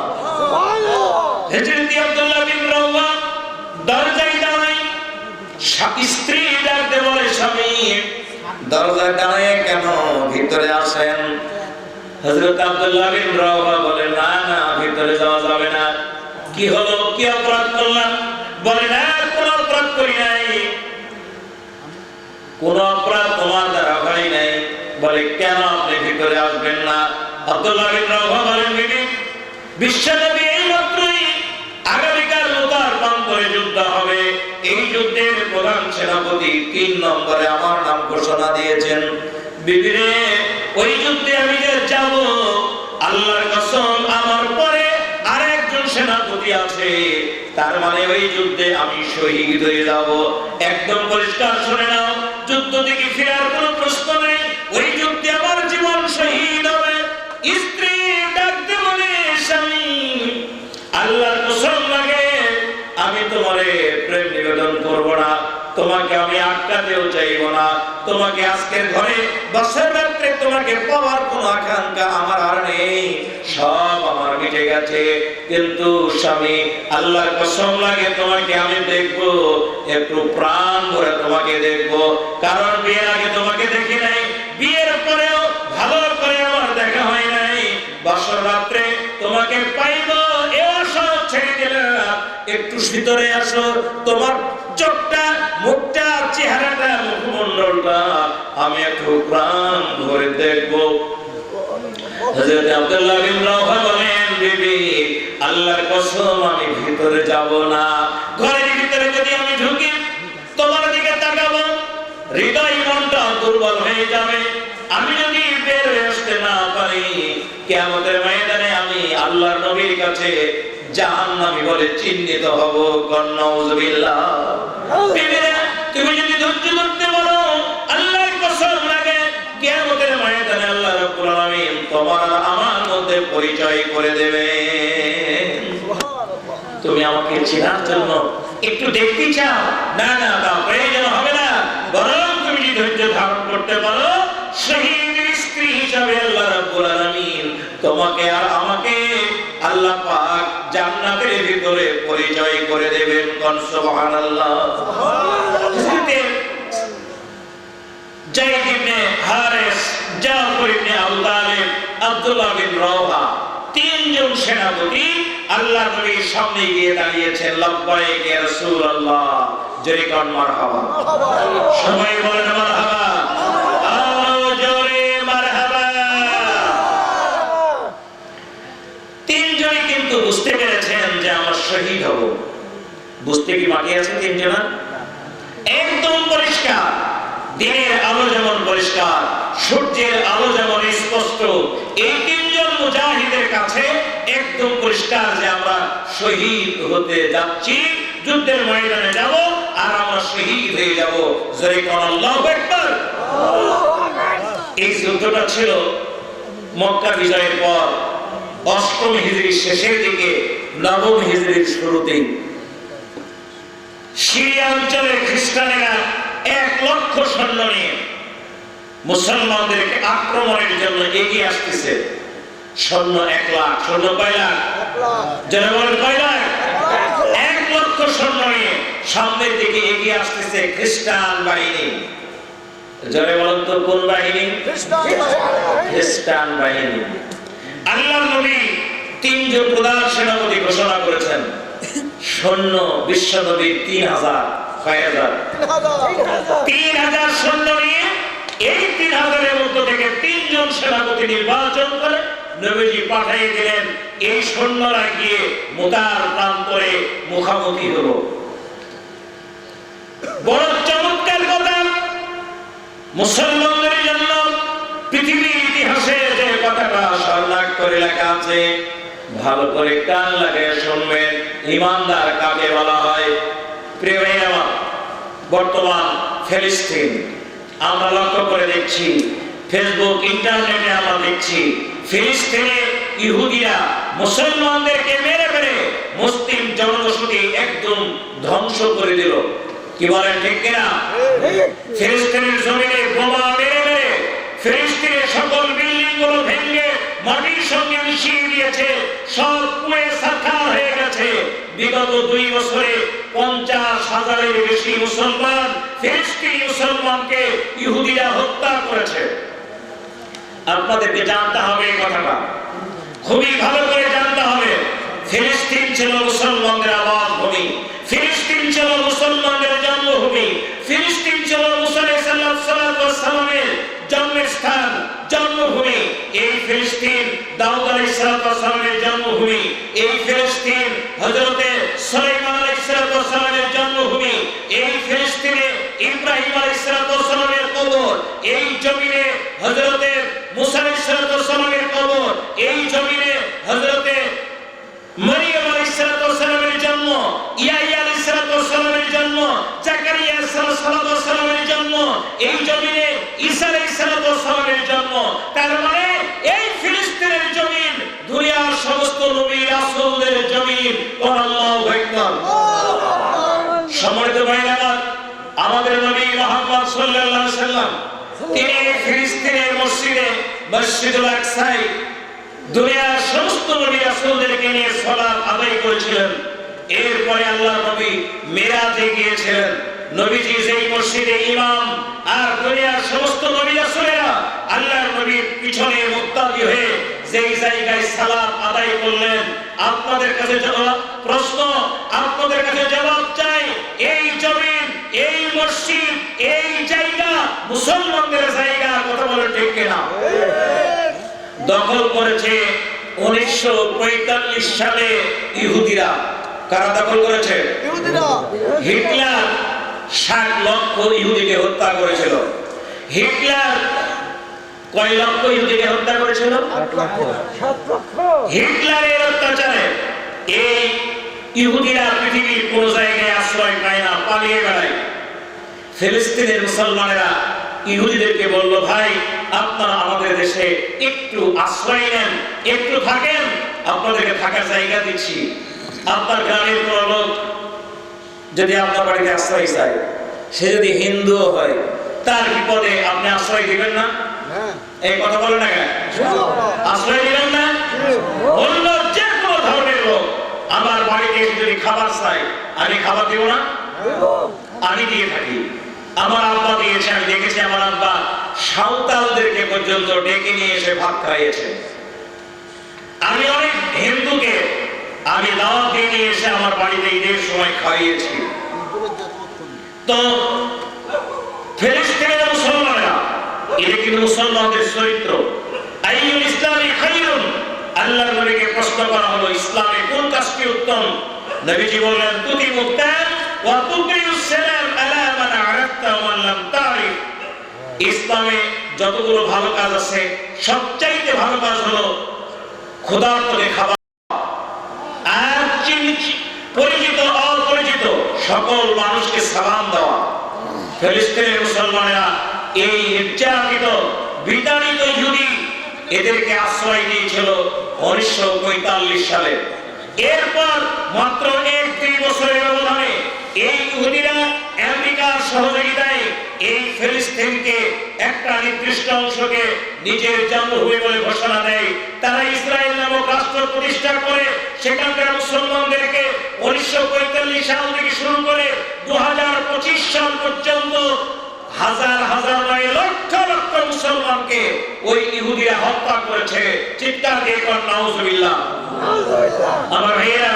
হযরত আব্দুল্লাহ বিন রাওয়া দরজায় দাঁড়ায়, স্ত্রী ডাকতে বলে, স্বামী দরজায় দাঁড়ায় কেন, ভিতরে আসেন। হযরত আব্দুল্লাহ বিন রাওয়া বলে, না না, ভিতরে যাওয়া যাবে না। কি হলো, কি অপরাধ করলাম? বলে, না, কোন অপরাধ করি নাই, কোন অপরাধ তোমার দ্বারা হয় নাই। বলে, কেন আপনি ভিতরে আসবেন না? আব্দুল্লাহ বিন রাওয়া বলেন, বিবি, বিশ্বনবী এই মাত্রই আগামীকাল মুতার প্রান্তরে যুদ্ধ হবে, এই যুদ্ধের প্রধান সেনাপতি 3 নম্বরে আমার নাম ঘোষণা দিয়েছেন। বিবি রে, ওই যুদ্ধে আমি যে যাব, আল্লাহর কসম আমার পরে আরেকজন সেনাপতি আছে, তার মানে ওই যুদ্ধে আমি শহীদ হয়ে যাব। একদম পরিষ্কার শুনে নাও, যুদ্ধ থেকে ফেরার কোনো প্রশ্ন নেই, ওই যুদ্ধে আমার জীবন শহীদ হবে। স্ত্রী ডাকতে বলে, স্বামী আল্লাহর কসম লাগে আমি তোমারে প্রেম নিবেদন করব না, তোমাকে আমি আটকাতেও চাইব না, তোমাকে আজকের ঘরে বছর রাত্রে তোমাকে পাওয়ার কোনো আকাঙ্ক্ষা আমার আর নেই, সব আমার মিটে গেছে। কিন্তু স্বামী আল্লাহর কসম লাগে তোমাকে আমি দেখবো, একটু প্রাণ ভরে তোমাকে দেখবো, কারণ বিয়ের আগে তোমাকে দেখি নাই, বিয়ের পরেও ভালো করে আমার দেখা হয় নাই, বছর রাত্রে তোমাকে পাইবো এ আশা ছেড়ে দিলাম। একটু ভিতরে আসো, তোমার চোখটা, মুখটা, চেহারাটা, মুখমণ্ডলটা আমি একটু প্রাণ ভরে দেখবো। হযরত আব্দুল্লাহ বিন রাওয়া বলেন, বিবি আল্লাহর কসম আমি ভিতরে যাব না, ঘরের ভিতরে যদি আমি ঢুকি তোমার দিকে তাকাবো, হৃদয় মনটা দুর্বল হয়ে যাবে, আমি যদি বের হয়ে আসতে না পারি, কিয়ামতের ময়দানে আমি আল্লাহর নবীর কাছে জাহান্নামী বলে চিহ্নিত হব। নাউযুবিল্লাহ। বিবিরা, তুমি যদি ধৈর্য ধরতে পারো, আল্লাহর কসম লাগে কিয়ামতের ময়দানে আল্লাহ রাব্বুল আলামিন তোমার আর আমার মধ্যে পরিচয় করে দেবে। তুমি আমাকে চেনার জন্য একটু দেখতে চাও? না না, তা প্রয়োজন হবে না, বরং তুমি যদি ধৈর্য ধারণ করতে পারো, শহীদের স্ত্রী হিসাবে আল্লাহ রাব্বুল আলামিন তোমাকে আর আমাকে আল্লাহ পাক জান্নাতের ভিতরে পরিচয় করে দেবেন। সুবহানাল্লাহ। যায়েদ ইবনে হারেস, জাফর ইবনে আবু তালিব, আব্দুল্লাহ বিন রাওয়া, 3 জন সেনাপতি আল্লাহর নবীর সামনে গিয়ে দাঁড়িয়েছেন। লব্বাইক ইয়া রাসূলুল্লাহ, জোরে কোন মারহাবা, সবাই বলেন মারহাবা, আরো জোরে মারহাবা। 3 জনই কিন্তু বুঝতে পেরেছেন যে আমরা শহীদ হব। বুঝতে কি বাকি আছে? 3 জন একদম পরিষ্কার, দিনের আলো যেমন পরিষ্কার, সূর্যের আলো যেমন স্পষ্ট, এই 3 জন মুজাহিদের কাছে একদম পরিষ্কার যে আমরা শহীদ হতে যাচ্ছি, যুদ্ধের ময়দানে যাব আর আমরা শহীদ হয়ে যাব। জয় কোন আল্লাহু আকবার। এই যুদ্ধটা ছিল মক্কা বিজয়ের পর 8ম হিজরির শেষের দিকে, 9ম হিজরির শুরুতে সিরিয়া অঞ্চলের খ্রিস্টানেরা 1 লক্ষ সৈন্য নিয়ে মুসলমানদেরকে আক্রমণের জন্য এগিয়ে আসতেছে। স্বর্ণ 1 লাখ। স্বর্ণ কয় লাখ? যারা বলেন কয় লাখ? 1 লক্ষ স্বর্ণ নিয়ে সামনের দিকে এগিয়ে আসতেছে খ্রিস্টান বাহিনী। যারা বলেন তো কোন বাহিনী? খ্রিস্টান বাহিনী। আল্লাহর নবী 3 জন প্রধান সেনাপতি ঘোষণা করেছেন। সৈন্য বিশ্ব নবীর 3000। কয় হাজার? 3000 সৈন্য নিয়ে এই 3000-এর মধ্য থেকে 3 জন সেনাপতি নির্বাচন করে নবীজি পাঠিয়ে দিলেন। এই সৈন্যরা গিয়ে মুতার প্রান্তরে মুখামুখি হলো। বড় চমৎকার কথা। মুসলমানদের জন্য পৃথিবীর ইতিহাসে যে কথাটা স্বর্ণাক্ষরে লেখা আছে, ভালো করে কান লাগিয়ে শুনবেন। ইমানদার কাকে বলা হয়? প্রিয় ভাইরা, বর্তমান ফিলিস্তিন আমরা লক্ষ্য করে দেখছি, ফেসবুক ইন্টারনেটে আমরা দেখছি, ফিলিস্তিনে ইহুদিরা মুসলমানদেরকে মেরে মেরে মুসলিম জনবসতি একদম ধ্বংস করে দিল। কি বলেন, ঠিক কিনা? ফিলিস্তিনের জমিনে বোমা মেরে মেরে ফিলিস্তিনের সকল বিল্ডিং গুলো ভেঙে মাটির সঙ্গে মিশিয়ে দিয়েছে। সব পুড়ে ছারখার হয়ে গেছে। বিগত 2 বছরে 50,000-এর বেশি মুসলমান, ফিলিস্তিনি মুসলমানকে ইহুদিরা হত্যা করেছে। আপনাদেরকে জানতে হবে এই কথাটা, খুবই ভালো করে জানতে হবে। ফিলিস্তিন ছিল মুসলমানদের আবাদ ভূমি, ফিলিস্তিন ছিল মুসলমানদের জন্মভূমি, ফিলিস্তিন ছিল মুসা আলাইহিস সালামের জন্মস্থান, জন্মভূমি। এই ফিলিস্তিন দাউদ আলাইহিস সালামের জন্মভূমি। এই ফিলিস্তিন হযরতে সুলাইমান আলাইহিস সালামের জন্মভূমি। এই ফিলিস্তিনে ইব্রাহিম আলাইহিস সালামের কবর। এই জমিনে হযরতে মুসা আলাইহিস সালামের কবর। এই জমিনে হযরতে মরিয়ম আলাইহিস সালামের জন্ম, ইয়াহইয়া আলাইহিস সালামের জন্ম, জাকারিয়া আলাইহিস সালামের জন্ম। এই জমিনে ঈসা আলাইহিস সালামের জন্ম। তার মানে এই ফিলিস্তিনের জমিন দুনিয়ার সমস্ত নবী রাসূলদের জমিন। আল্লাহু আকবার। সম্মানিত ভাইরা, আমাদের নবী মুহাম্মদ সাল্লাল্লাহু আলাইহি সাল্লাম তিনি ফিলিস্তিনের মসজিদে মসজিদুল আকসায় দুনিয়ার সমস্ত নবী রাসূলদেরকে নিয়ে সালাত আদায় করেছিলেন। এরপরে আল্লাহর নবী মিরাজে গিয়েছিলেন। নবীজি যেই মসজিদে ইমাম, আর দুনিয়ার সমস্ত নবী রাসূলেরা আল্লাহর নবীর পিছনে মুত্তাকি হয়ে যেই জায়গায় সালাত আদায় করলেন। আপনাদের কাছে প্রশ্ন, আপনাদের কাছে জবাব চাই, এই জমিন, এই মসজিদ, এই জায়গা মুসলমানদের জায়গা। কথা বলেন ঠিক কিনা? দখল করেছে 1945 সালে ইহুদিরা। কারা দখল করেছে? ইহুদিরা। হিটলার 60 লক্ষ ইহুদিকে হত্যা করেছিল। হিটলার কয় লক্ষ ইহুদিকে হত্যা করেছিল? 8 লক্ষ। হিটলারের অত্যাচারে এই ইহুদিরা পৃথিবীর কোন জায়গায় আশ্রয় পায় না, পালিয়ে বেড়ায়। ফিলিস্তিনের মুসলমানেরা ইহুদিদেরকে বলল, ভাই আপনারা আমাদের দেশে একটু আশ্রয় নেন, একটু থাকেন, আপনাদেরকে থাকার জায়গা দিচ্ছি। আপনার গ্রামের কোন লোক যদি আপনার বাড়িতে আশ্রয় চায়, সে যদি হিন্দু হয়, তার বিপদে আপনি আশ্রয় দিবেন না? এই কথা বলেন না কেন? আশ্রয় দিবেন না? অন্য যে কোনো ধর্মের লোক আমার বাড়িতে যদি খাবার চায়, আমি খাবার দিব না? আমি দিয়ে থাকি। আমার আব্বা দিয়েছে, আমি দেখেছি আমার আব্বা সাঁওতালদেরকে পর্যন্ত ডেকে নিয়ে এসে ভাত খাইয়েছে। আমি অনেক হিন্দুকে আমি দাওয়াত দিয়ে নিয়ে এসে আমার বাড়িতে ঈদের সময় খাইয়েছি। তো ফিলিস্তিনের মুসলমানরা, এটা কিন্তু মুসলমানদের চরিত্র। আইয়ুল ইসলামি খায়রুন, আল্লাহর নবীকে প্রশ্ন করা হলো ইসলামে কোন কাজটি উত্তম? নবীজি বললেন, তুতি মুক্তার ওয়া তুকরিউস সালাম আলা মান আরাফতা ওয়া মান লাম তারিফ। ইসলামে যতগুলো ভালো কাজ আছে, সবচাইতে ভালো কাজ হলো ক্ষুধার্তকে খাবার, আর পরিচিত অপরিচিত সকল মানুষকে সালাম দেওয়া। ফিলিস্তিনের মুসলমানেরা এই নির্যাতিত বিতাড়িত ইহুদি এদেরকে আশ্রয় দিয়েছিল 1945 সালে। এরপর মাত্র 1-2 বছরের ব্যবধানে এই ইহুদিরা আমেরিকার সহযোগিতায় এই ফিলিস্তিনকে একটা নির্দিষ্ট অংশকে নিজের জন্মভূমি বলে ঘোষণা দেয়। তারা ইসরায়েল নামক রাষ্ট্র প্রতিষ্ঠা করে সেখানকার মুসলমানদেরকে 1945 সাল থেকে শুরু করে 2025 সাল পর্যন্ত হাজার হাজার নয় লক্ষ লক্ষ মুসলমানকে ওই ইহুদিরা হত্যা করেছে। চিৎকার দিয়ে কোন নাউজুবিল্লাহ। আমার ভাইয়েরা,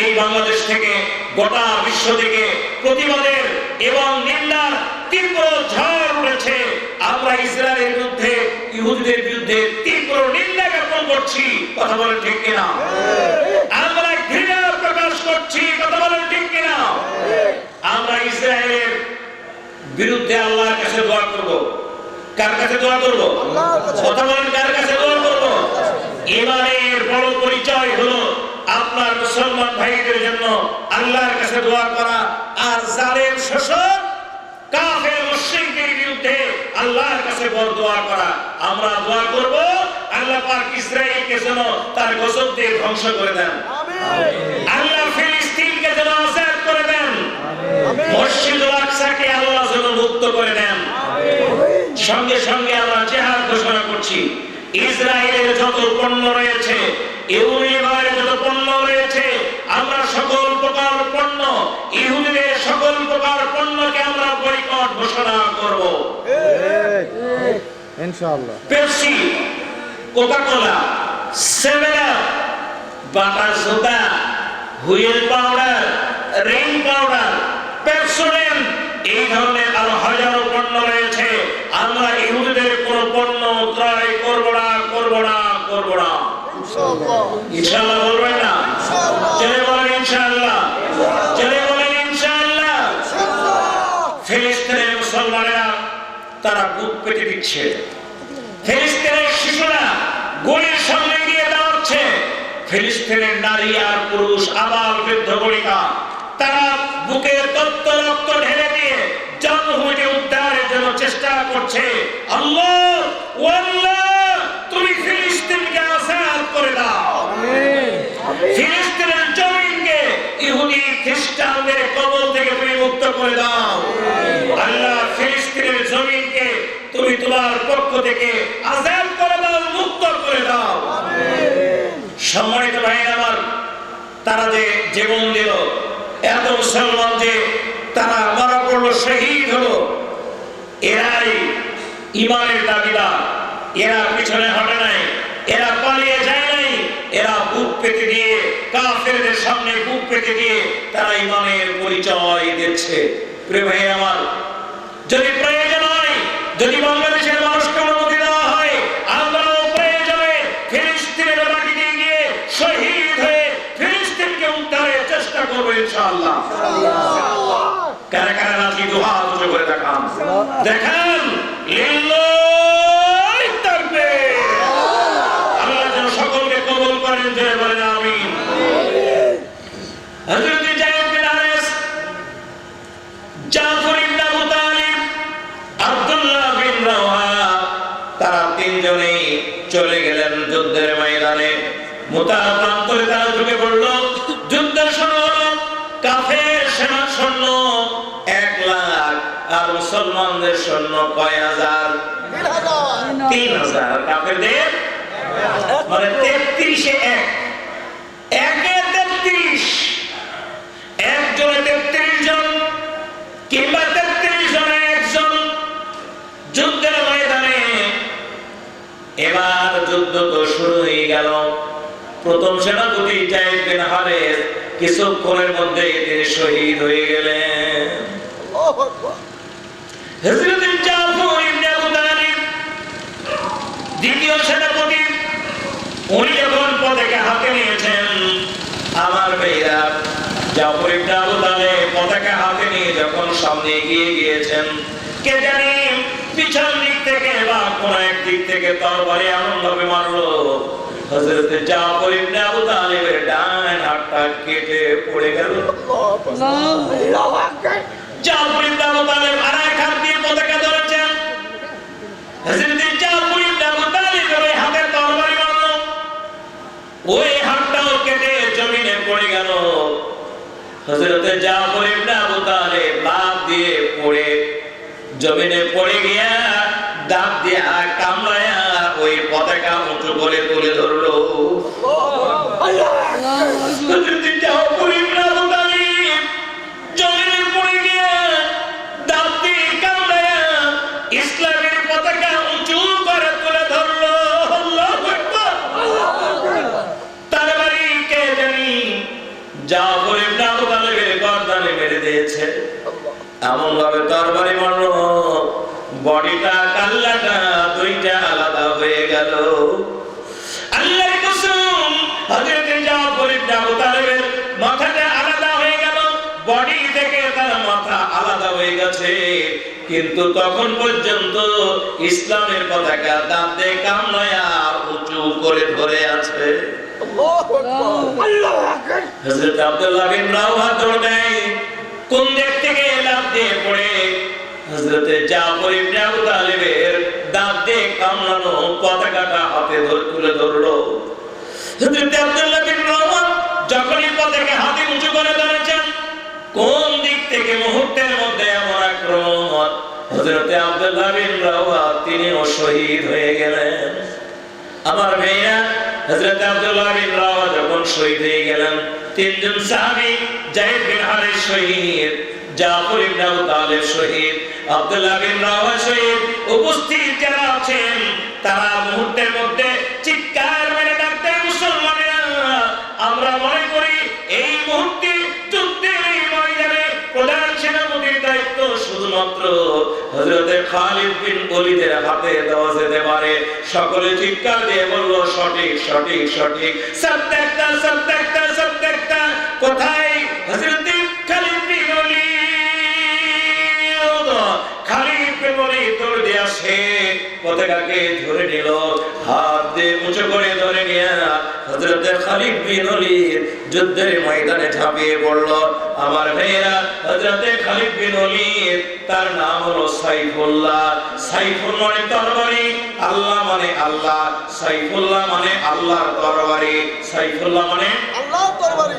এই বাংলাদেশ থেকে গোটা বিশ্ব থেকে প্রতিবাদের এবং নিন্দার তীব্র ঝড় উঠেছে। আমরা ইসরায়েলের বিরুদ্ধে, ইহুদিদের বিরুদ্ধে তীব্র নিন্দা জ্ঞাপন করছি। কথা বলেন ঠিক কিনা? আমরা ঘৃণা প্রকাশ করছি। কথা বলেন ঠিক কিনা? আমরা ইসরায়েলের বিরুদ্ধে আল্লাহর কাছে দোয়া করব। কার কাছে দোয়া করব? কথা বলেন, কার কাছে দোয়া করব? ইমানের বড় পরিচয় হলো আপনার মুসলমান ভাইদের জন্য আল্লাহর কাছে দোয়া করা, আর জালেম শোষক কাফের মুশরিকদের বিরুদ্ধে আল্লাহর কাছে দোয়া করা। আমরা দোয়া করব আল্লাহ পাক ইসরায়েলকে যেন তার গজব দিয়ে ধ্বংস করে দেন। আল্লাহ ফিলিস্তিনকে যেন আজাদ করে দেন। মসজিদুল আকসাকে আল্লাহ যেন মুক্ত করে দেন। সঙ্গে সঙ্গে আমরা জিহাদ ঘোষণা করছি। ইসরায়েলের যত পণ্য রয়েছে, ইহুদিদের যত পণ্য রয়েছে, আমরা সকল প্রকার পণ্য, ইহুদিদের সকল প্রকার পণ্যকে আমরা বয়কট ঘোষণা করব। ইনশাআল্লাহ। পেপসি, কোকা-কোলা, 7-আপ, Bata soda, wheel powder, Rin powder, Pepsodent, এই ধরনের আরো হাজারো পণ্য রয়েছে। আমরা ইহুদিদের কোন পণ্য ক্রয় করব না, করব না, করব না। ইনশাআল্লাহ বলবেন না? চলে বলেন ইনশাআল্লাহ। চলে বলেন ইনশাআল্লাহ। ফিলিস্তিনের মুসলমানেরা তারা বুক পেতে দিচ্ছে। ফিলিস্তিনের শিশুরা গুলির সামনে গিয়ে দাঁড়াচ্ছে। ফিলিস্তিনের নারী আর পুরুষ, আবাল বৃদ্ধ বনিতা, তারা বুকে তপ্ত রক্ত ঢেলে দিয়ে জন্মভূমিকে উদ্ধারের জন্য চেষ্টা করছে। আল্লাহ, ও আল্লাহ, তুমি ফিলিস্তিনকে আজাদ করে দাও। ফিলিস্তিনের জমিনকে ইহুদি খ্রিস্টানদের কবল থেকে তুমি মুক্ত করে দাও। আল্লাহ, ফিলিস্তিনের জমিনকে তুমি তোমার পক্ষ থেকে আজাদ করে দাও, মুক্ত করে দাও। সম্মানিত ভাই আমার, তারা যে জীবন দিল, এত মুসলমান যে তারা মারা পড়লো, শহীদ হলো, এরাই ইমানের দাবিদার। এরা পিছনে হটে নাই, এরা পালিয়ে যায় নাই, এরা বুক পেতে দিয়ে, কাফেরদের সামনে বুক পেতে দিয়ে তারা ইমানের পরিচয় দিচ্ছে। প্রিয় ভাই আমার, যদি প্রয়োজন হয়, যদি বাংলাদেশের মানুষকে অনুমতি দেওয়া হয়, আমরাও প্রয়োজনে ফিলিস্তিনের মাটিতে গিয়ে শহীদ হয়ে ফিলিস্তিনকে উদ্ধারের চেষ্টা করবো ইনশাআল্লাহ। কারা কারা রাজি দুই হাত উঁচু করে দেখান, দেখান। লিল্লাহি তাকবীর। আল্লাহ যেন সকলকে কবুল করেন, জয় বলেন আমিন। হযরত যায়েদ বিন হারেস, জাফর ইবনে আবু তালিব, আব্দুল্লাহ বিন রাওহা, তারা তিনজনেই চলে গেলেন যুদ্ধের ময়দানে। মুতার প্রান্তরে তারা ঢুকে পড়ল। যুদ্ধের শুরু হলো। কাফের সেনা সৈন্য 1 লাখ, আর মুসলমানদের সৈন্য কয় হাজার? 3000। কাফেরদের মানে 33-এ 1, একে 33, একজনে 33 জন কিংবা 33 জনে একজন যুদ্ধের ময়দানে। এবার যুদ্ধ তো শুরু হয়ে গেল। প্রথম সেনাপতি যায়েদ বিন হারেস কিছুক্ষণের মধ্যে তিনি শহীদ হয়ে গেলেন। হযরত জাফর ইবনে আবু তালিব দ্বিতীয় সেনাপতি, উনি যখন পতাকা হাতে নিয়েছেন, আমার ভাইরা, জাফর ইবনে আবু তালিব পতাকা হাতে নিয়ে যখন সামনে এগিয়ে গিয়েছেন, কে জানি পিছন দিক থেকে বা কোন এক দিক থেকে তরবারি এমন ভাবে মারলো, হযরত জাফর ইবনে আবু তালিবের ডান হাতটা কেটে পড়ে গেল। জাফর ইবনে আবু তালিব আরেক হাত দিয়ে পতাকা ধরেছেন। হযরত জাফর ইবনে আবু তালিবের ওই হাতে তরবারি মারলো, ওই হাতটাও কেটে জমিনে পড়ে গেল। হযরত জাফর ইবনে আবু তালিব লাফ দিয়ে পড়ে জমিনে পড়ে গিয়া দাঁত দিয়া কামড়ায়া ওই পতাকা উঁচু করে তুলে ধরলো। জমিনে পড়ে গিয়া দাঁত দিয়ে কামড়ায়া ইসলামের পতাকা উঁচু করে তুলে ধরলো। আল্লাহু আকবার। তার বাড়ি কে জানি জাফর ইবনে আবু তালেবের গর্দানে মেরে দিয়েছে। এমন ভাবে তরবারি মারলো বডিটা কাল্লাটা দুইটা আলাদা হয়ে গেল। আল্লাহর কসম, হযরত জাফর ইবনে আবু তালেবের মাথাটা আলাদা হয়ে গেল, বডি থেকে তার মাথা আলাদা হয়ে গেছে, কিন্তু তখন পর্যন্ত ইসলামের পতাকা দাঁতে কামড়ায়া উঁচু করে ধরে আছে। হযরত আব্দুল্লাহ বিন রাওহা দৌড় দেয়, কোন দিক থেকে লাফ দিয়ে পড়ে হযরত জাফর ইবনে আবু তালেবের দাঁত দিয়ে কামড়ানো পতাকাটা হাতে তুলে ধরলো। হযরত আব্দুল্লাহ বিন রাওহা যখনই পতাকা হাতে উঁচু করে ধরেছেন, কোন দিক থেকে মুহূর্তের মধ্যে এমন আক্রমণ, হযরত আব্দুল্লাহ বিন রাওহা তিনিও শহীদ হয়ে গেলেন। আমার ভাইয়া, হযরত আব্দুল্লাহ বিন রাওহা যখন শহীদ হয়ে গেলেন, তিনজন সাহাবী যায়েদ বিন হারিস শহীদ, জাফর ইবনে আবু তালেব শহীদ, আব্দুল্লাহ বিন রাওহা শহীদ। উপস্থিত যারা আছেন তারা মুহূর্তের মধ্যে চিৎকার মেরে ডাকতেন, মুসলমানেরা আমরা মনে করি এই মুহূর্তে যুদ্ধের এই ময়দানে প্রধান সেনাপতির দায়িত্ব শুধুমাত্র হযরত খালিদ বিন ওলীদের হাতে দেওয়া যেতে পারে। সকলে চিৎকার দিয়ে বলল, সঠিক সঠিক সঠিক, সাবতাক্তা সাবতাক্তা সাবতাক্তা। কোথায় হযরত খালিদ বিন ওলীদ? খালিদ বিন ওলীদ দৌড় দিয়ে আসে, পতাকাকে ধরে নিল, হাত দিয়ে উঁচু করে ধরে নিয়ে হযরত খালিদ বিন ওলীদ যুদ্ধের ময়দানে ঝাঁপিয়ে পড়ল। আমার ভাইয়েরা, হযরত খালিদ বিন ওলীদ তার নাম হলো সাইফুল্লাহ। সাইফুল মানে তরবারি, আল্লাহ মানে আল্লাহ, সাইফুল্লাহ মানে আল্লাহর তরবারি, সাইফুল্লাহ মানে আল্লাহর তরবারি।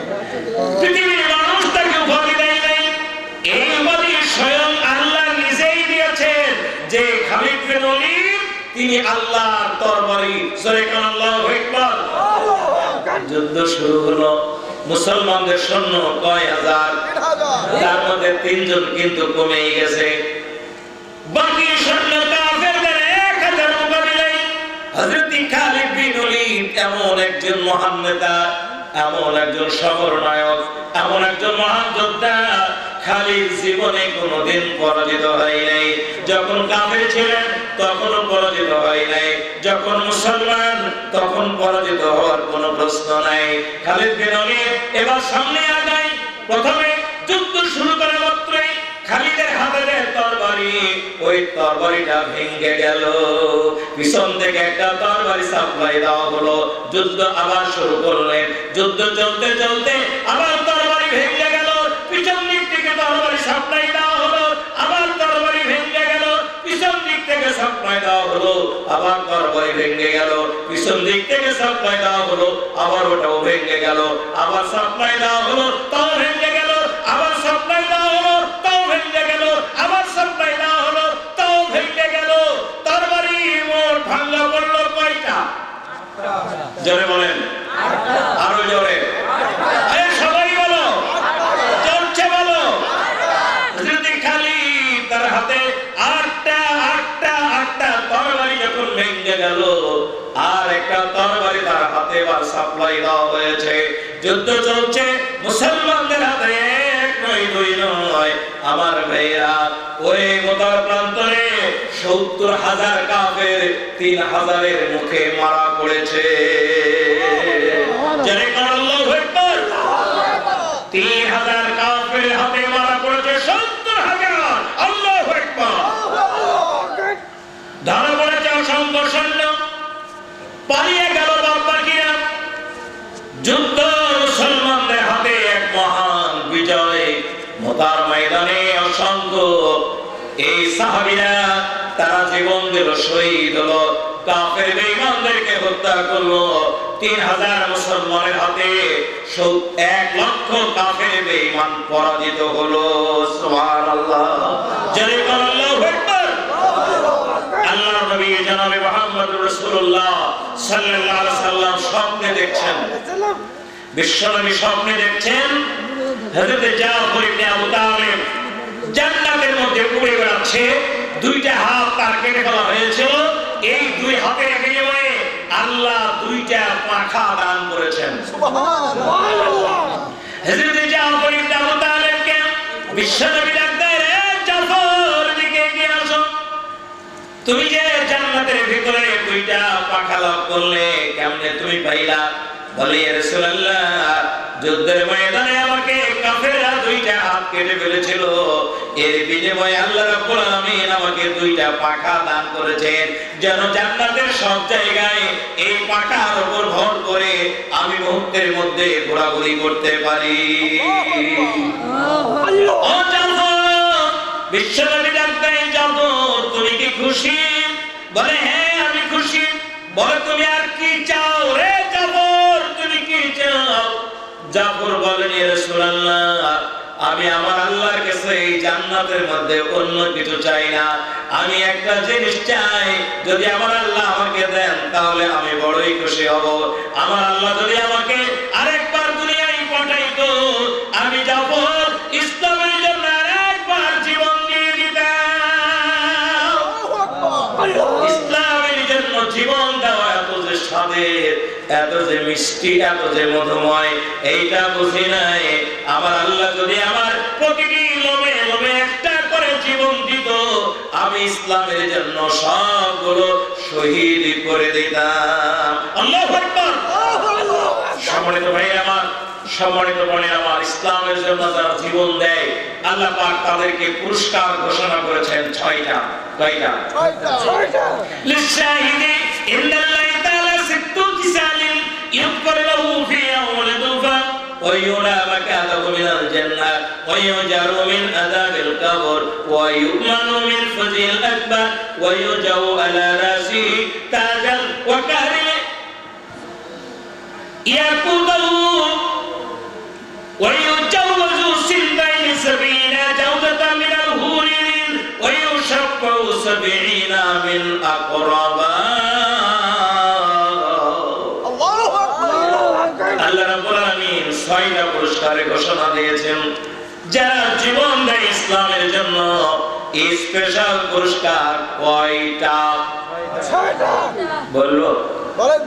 পৃথিবীর মানুষ তাকে উপাধি দেয় নাই, এই উপাধি স্বয়ং আল্লাহ নিজেই দিয়েছেন যে খালিদ বিন ওলীদ তিনি আল্লাহর তরবারি। সুবহানাল্লাহ, আল্লাহু আকবার। যুদ্ধ শুরু হলো, মুসলমানদের সৈন্য কয় হাজার, তার মধ্যে তিনজন কিন্তু কমেই গেছে, বাকি সৈন্য কাফেরদের 1000 মোকাবিলায় হযরত খালিদ বিন ওলীদ এমন একজন মহান নেতা, এমন একজন সমরনায়ক, এমন একজন মহান যোদ্ধা, খালিদ জীবনে কোনোদিন পরাজিত হয় নাই। যখন কাফের ছিলেন তখনও পরাজিত হয় নাই, যখন মুসলমান তখন পরাজিত হওয়ার কোনো প্রশ্ন নাই। খালিদ বিন ওলীদ এবার সামনে আগায়। প্রথমে যুদ্ধ শুরু করা মাত্রই খালিদের হাতে যে তরবারি, ওই তরবারিটা ভেঙে গেল। পিছন থেকে একটা তরবারি সাপ্লাই দেওয়া হলো, যুদ্ধ আবার শুরু করলেন। যুদ্ধ চলতে চলতে আবার তরবারি ভেঙে গেল, পিছন দিক থেকে তরবারি সাপ্লাই দেওয়া হলো, আবার তরবারি ভেঙে গেল, পিছন দিক থেকে সাপ্লাই দেওয়া হলো, আবার তরবারি ভেঙে গেল, পিছন দিক থেকে সাপ্লাই দেওয়া হলো, আবার ওটাও ভেঙে গেল, আবার সাপ্লাই দেওয়া হলো, তাও ভেঙে গেল, আবার সাপ্লাই দেওয়া হলো, তাও ভেঙে গেল, আবার সাপ্লাই দেওয়া হলো, তাও ভেঙে গেল। তরবারি মোট ভাঙা পড়লো কয়টা? জোরে বলেন, আরো জোরে, আরে সবাই বলো, চলছে বলো। হযরত খালিদ তার হাতে আটটা তরবারি যখন ভেঙে গেল, আর একটা তরবারি তার হাতে এবার সাপ্লাই দেওয়া হয়েছে। যুদ্ধ চলছে, মুসলমানদের হাতে এক নয় দুই নয়। আমার ভাইরা, ওই মোতার প্রান্তরে 70,000 কাফের 3,000-এর মুখে মারা পড়েছে। যারে আল্লাহু আকবার, 3,000 কাফের হাতে মারা পড়েছে 70,000। আল্লাহু আকবার। ধরা পড়েছে অসংখ্য সৈন্য, পালিয়ে গেল বাদবাকিরা। যুদ্ধ মুসলমানদের হাতে এক মহান বিজয়। মোতার ময়দানে অসংখ্য এই সাহাবীরা তারা জীবন দিল, শহীদ হলো, কাফের বেঈমানদেরকে হত্যা করলো। 3,000 মুসলমানের হাতে 1 লক্ষ কাফের বেঈমান পরাজিত হলো। সুবহানাল্লাহ। জোরে বলো আল্লাহু আকবার। আল্লাহর নবী জনাবে মুহাম্মদুর রাসূলুল্লাহ সাল্লাল্লাহু আলাইহি সাল্লাম স্বপ্নে দেখছেন, বিশ্বনবী স্বপ্নে দেখছেন হযরত জাফর ইবনে আবু তালিব জান্নাতের মধ্যে উড়ে বেড়াচ্ছে, দুইটা হাত তার কেটে ফেলা হয়েছিল, এই দুই হাতে একেবারে আল্লাহ দুইটা পাখা দান করেছেন। সুবহানাল্লাহ। হযরত জাফর ইবনে আবু তালিবকে বিশ্বনবী ডাক দেয়, রে জাফর দিকে এগিয়ে আসো, তুমি যে জান্নাতের ভিতরে দুইটা পাখা লাভ করলে কেমনে তুমি পাইলা? বলে ইয়া রাসূলুল্লাহ, যুদ্ধের ময়দানে আমাকে কাফেররা দুইটা হাত কেটে ফেলেছিল, এর বিনিময়ে আল্লাহ রাব্বুল আলামিন আমাকে দুইটা পাখা দান করেছেন, যেন জান্নাতের সব জায়গায় এই পাখার উপর ভর করে আমি মুহূর্তের মধ্যে ঘোরাঘুরি করতে পারি। ও জাফর, বিশ্বনবী ডাক দেয়, জাফর তুমি কি খুশি? বলে হ্যাঁ আমি খুশি। বলে তুমি আর কি চাও? রে জাফর তুমি কি চাও? জাফর বলেন, ইয়া রাসূলুল্লাহ, আমি আমার আল্লাহর কাছে এই জান্নাতের মধ্যে অন্য কিছু চাই না, আমি একটা জিনিস চাই, যদি আমার আল্লাহ আমাকে দেন তাহলে আমি বড়ই খুশি হব। আমার আল্লাহ যদি আমাকে আরেকবার দুনিয়ায় পাঠাইতো, আমি জাফর ইসলামের জন্য আরেকবার জীবন দিয়ে দিতাম। ইসলামের জন্য জীবন দেওয়া এত যে স্বাদের, এত যে মিষ্টি, এত যে মধুময়, এইটা বুঝি নাই। আমার আল্লাহ যদি আমার প্রতিটি লোমে লোমে একটা করে জীবন দিত, আমি ইসলামের জন্য সবগুলো শহীদ করে দিতাম। আল্লাহু আকবার। সম্মানিত ভাই আমার, সম্মানিত বোন আমার, ইসলামের জন্য যারা জীবন দেয় আল্লাহ পাক তাদেরকে পুরস্কার ঘোষণা করেছেন 6টা। কয়টা? 6টা। লিশাহিদি ইন্নাল্লাহি তাআলা সিত্তু কিসালিন ইউকর লাহু ফিহা ওয়ালাদুফা ওয়া ইউরা মাকাদাহু মিনাল জান্নাহ ওয়া ইউজারু মিন আযাবিল কবর ওয়া ইউমানু মিন ফাজিল আকবার ওয়া ইউজাউ আলা রাসিহি তাজাল ওয়া কারিম ইয়াকুদাহু ওয়া ইউজাওয়াজু সিনতাইন সাবিনা জাওদাতান মিনাল হুরিন ওয়া ইউশাফাউ সাবিনা মিন আকরাবা। আল্লাহু আকবার। আল্লাহ রাব্বুল আলামিন 6টা পুরস্কারের ঘোষণা দিয়েছেন, যারা জীবন দেয় ইসলামের জন্য। এই স্পেশাল পুরস্কার কয়টা? 6টা। বললো বলেন।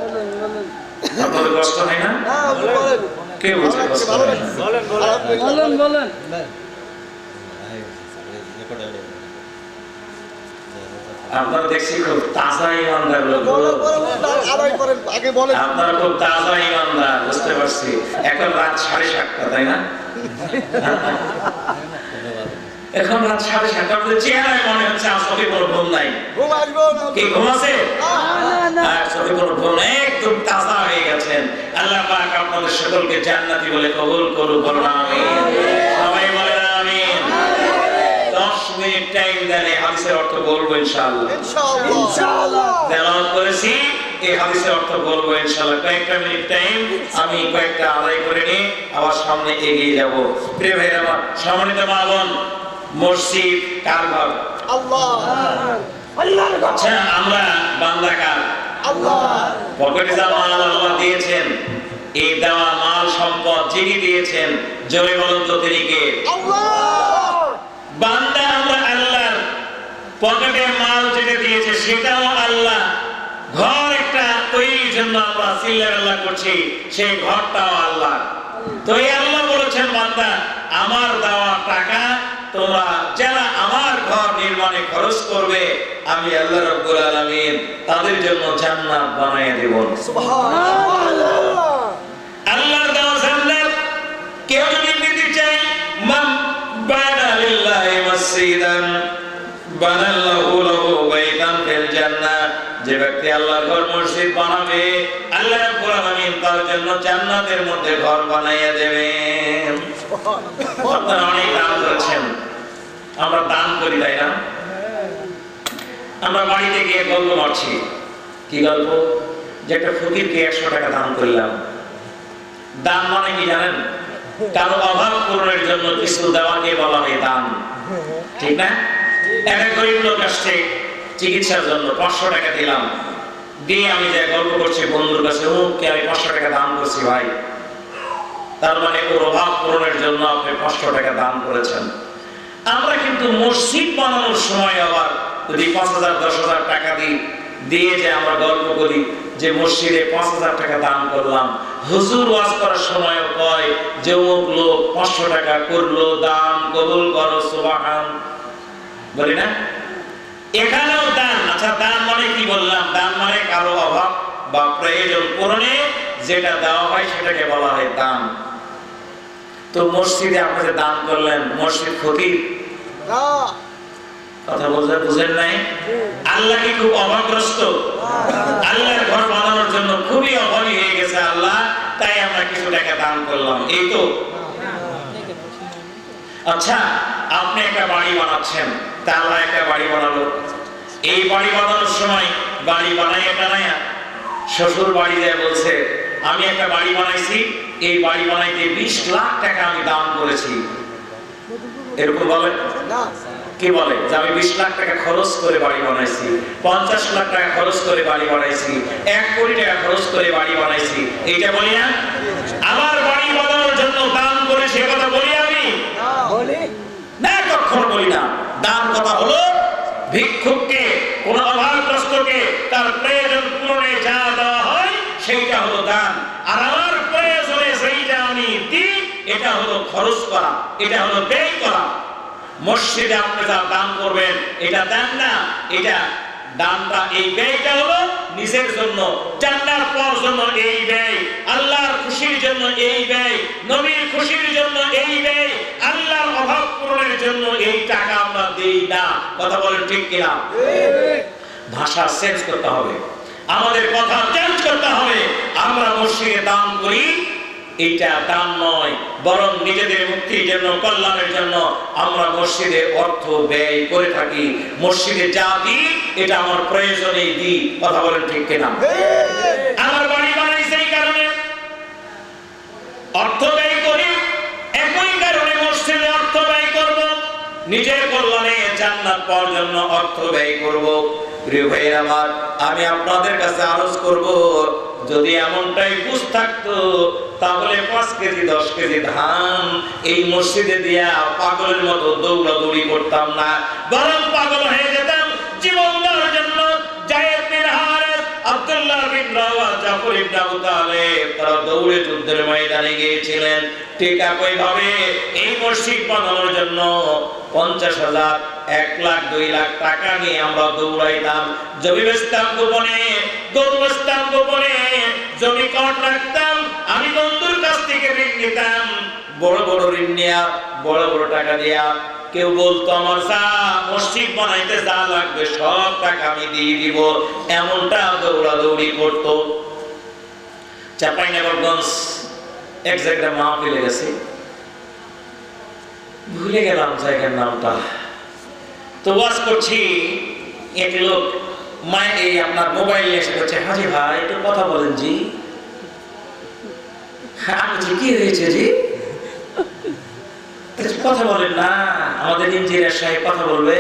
আপনাদের কষ্ট হয় না? না, বলেন। কে বলছে কষ্ট হয় না? বলেন। আপনারা দেখছি খুব তাজা ইমানদার লোক, আদায় করেন, আগে বলেন। আপনারা খুব তাজা ইমানদার, বুঝতে পারছি। এখন রাত 7:30, তাই না? এখন রাত 7:30, আপনাদের চেহারায় মনে হচ্ছে আসলে কোনো ঘুম নাই। ঘুম আসবো না। কি ঘুম আছে? না। আসলে কোনো ঘুম নাই, একদম তাজা হয়ে গেছেন। আল্লাহ পাক আপনাদের সকলকে জান্নাতি বলে কবুল করুক, বলুন আমিন। সবাই বলেন আমিন। 10 মিনিট টাইম দেন, এই হাদিসের অর্থ বলবো ইনশাআল্লাহ। ইনশাআল্লাহ। তেলাওয়াত করেছি, এই হাদিসের অর্থ বলবো ইনশাআল্লাহ। কয়েকটা মিনিট টাইম আমি কয়েকটা আদায় করে নিয়ে আবার সামনে এগিয়ে যাব। প্রিয় ভাইরা আমার, সম্মানিত মা বোন, মসজিদ কার ঘর? আল্লাহ। আল্লাহর ঘর। আচ্ছা, আমরা বান্দা কার? আল্লাহ। পকেটে যা মাল আল্লাহ দিয়েছেন, এই দেওয়া মাল সম্পদ যিনি দিয়েছেন, জোরে বলুন তো তিনি কে? আল্লাহ। বান্দা আমরা আল্লাহর। পকেটে মাল যেটা দিয়েছে সেটাও আল্লাহ। ঘর একটা তৈরির জন্য আমরা চিল্লাচিল্লি করছি, সেই ঘরটাও আল্লাহ। তো এই আল্লাহ বলেছেন, বান্দা আমার দেওয়া টাকা তোমরা যারা আমার ঘর নির্মাণে খরচ করবে, আমি আল্লাহ রাব্বুল আলামিন তাদের জন্য জান্নাত বানিয়ে দেব। সুবহানাল্লাহ। আল্লাহর দেওয়া জান্নাত কেউ যদি পেতে চায়, মান বানা লিল্লাহি মাসজিদান বানাল্লাহু লাহু বাইতান ফিল জান্নাহ, যে ব্যক্তি আল্লাহর ঘর মসজিদ বানাবে, আল্লাহ রাব্বুল আলামিন তার জন্য জান্নাতের মধ্যে ঘর বানিয়ে দেবেন। আপনারা অনেক দান করেছেন, আমরা দান করি, তাই না? আমরা বাড়িতে গিয়ে গল্প মারছি। কি গল্প? যে একটা ফকিরকে 100 টাকা দান করলাম। দান মানে কি জানেন? কারো অভাব পূরণের জন্য কিছু দেওয়াকে বলা হয় দান, ঠিক না? একটা গরিব লোক আসছে চিকিৎসার জন্য, 500 টাকা দিলাম, দিয়ে আমি যে গল্প করছি বন্ধুর কাছে, ও কে আমি 500 টাকা দান করছি ভাই, তার মানে ওর অভাব পূরণের জন্য আপনি 500 টাকা দান করেছেন। আমরা কিন্তু মসজিদ বানানোর সময় আবার যদি 5,000 10,000 টাকা দিয়ে যে আমরা গল্প করি যে মসজিদে 5,000 টাকা দান করলাম। হুজুর ওয়াজ করার সময় কয় যে অমুক লোক 500 টাকা করলো দান, কবুল করো সুবহান, বলি না? এখানেও দান। আচ্ছা, দান মানে কি বললাম? দান মানে কারো অভাব বা প্রয়োজন পূরণে যেটা দেওয়া হয় সেটাকে বলা হয় দান। তো মসজিদে আপনি যে দান করলেন, মসজিদ ক্ষতি? কথা বুঝেন নাই? আল্লাহ কি খুব অভাবগ্রস্ত? আল্লাহর ঘর বানানোর জন্য খুবই অভাবী হয়ে গেছে আল্লাহ, তাই আমরা কিছু টাকা দান করলাম, এই তো। আচ্ছা, আপনি একটা বাড়ি বানাচ্ছেন, তা আল্লাহ একটা বাড়ি বানালো। এই বাড়ি বানানোর সময় বাড়ি বানাইয়া টানাইয়া শ্বশুর বাড়ি যায় বলছে, আমি একটা বাড়ি বানাইছি, এই বাড়ি বানাইতে 20 লাখ টাকা আমি দান করেছি, এরকম বলে না? কি বলে যে আমি 20 লাখ টাকা খরচ করে বাড়ি বানাইছি, 50 লাখ টাকা খরচ করে বাড়ি বানাইছি, 1 কোটি টাকা খরচ করে বাড়ি বানাইছি, এইটা বলি না? আবার বাড়ি বানানোর জন্য দান করেছি, এ কথা বলি আমি? না, কখনো বলি না। দান কথা হলো ভিক্ষুককে, কোন অভাবগ্রস্তকে তার প্রয়োজন পূরণে যা দেওয়া হয় সেইটা হলো দান। আর আমার প্রয়োজনে সেইটা আমি দিই, এটা হলো খরচ করা, এটা হলো ব্যয় করা। মসজিদে আপনি যা দান করবেন এটা দান না, এটা দানটা, এই ব্যয়টা হলো নিজের জন্য, জান্নার পাওয়ার জন্য এই ব্যয়, আল্লাহর খুশির জন্য এই ব্যয়, নবীর খুশির জন্য এই ব্যয়, আল্লাহর অভাব পূরণের জন্য এই টাকা আমরা দেই না। কথা বলেন ঠিক কিনা? ভাষা চেঞ্জ করতে হবে, আমাদের কথা চেঞ্জ করতে হবে। আমরা মসজিদে দান করি, এইটা দান নয়, বরং নিজেদের মুক্তির জন্য, কল্যাণের জন্য আমরা মসজিদে অর্থ ব্যয় করে থাকি। মসজিদে যা দিই এটা আমার প্রয়োজনেই দিই। কথা বলেন ঠিক কিনা? আমার বাড়ি বানাই সেই কারণে অর্থ ব্যয় করি, একই কারণে মসজিদে অর্থ ব্যয় করব, নিজের কল্যাণে জান্নাত পাওয়ার জন্য অর্থ ব্যয় করব। প্রিয় ভাইরা আমার, আমি আপনাদের কাছে আরজ করব, যদি এমনটাই বুঝ থাকতো তাহলে 5 কেজি 10 কেজি ধান এই মসজিদে দিয়া পাগলের মতো দৌড়াদৌড়ি করতাম না, বরং পাগল হয়ে যেতাম জীবন দেওয়ার জন্য। যায়েদ বিন হারেস, আব্দুল্লাহ বিন রাওয়া, জাফর ইবনে আবু তালেব তারা দৌড়ে যুদ্ধের ময়দানে গিয়েছিলেন। ঠিক একইভাবে এই মসজিদ বানানোর জন্য 50,000, 1 লাখ, 2 লাখ টাকা নিয়ে আমরা দৌড়াইতাম। জমি বেচতাম গোপনে, গরু বেচতাম গোপনে, জমি কট রাখতাম। আমি বন্ধুর কাছ থেকে ঋণ নিতাম, বড় বড় ঋণ নিয়া, বড় বড় টাকা দিয়া। কেউ বলতো আমার যা মসজিদ বানাইতে যা লাগবে সব টাকা আমি দিয়ে দিব, এমনটা দৌড়াদৌড়ি করতো। চাঁপাইনবাবগঞ্জ এক জায়গায় মাহফিলে গেছি, ভুলে গেলাম জায়গার নামটা। তো ওয়াজ করছি, এক লোক এই আপনার মোবাইল এসে বলছে, হাজি ভাই একটু কথা বলেন জি। আমি বলছি কি হয়েছে জি? কথা বলেন না, আমাদের ইঞ্জিনিয়ার সাহেব কথা বলবে।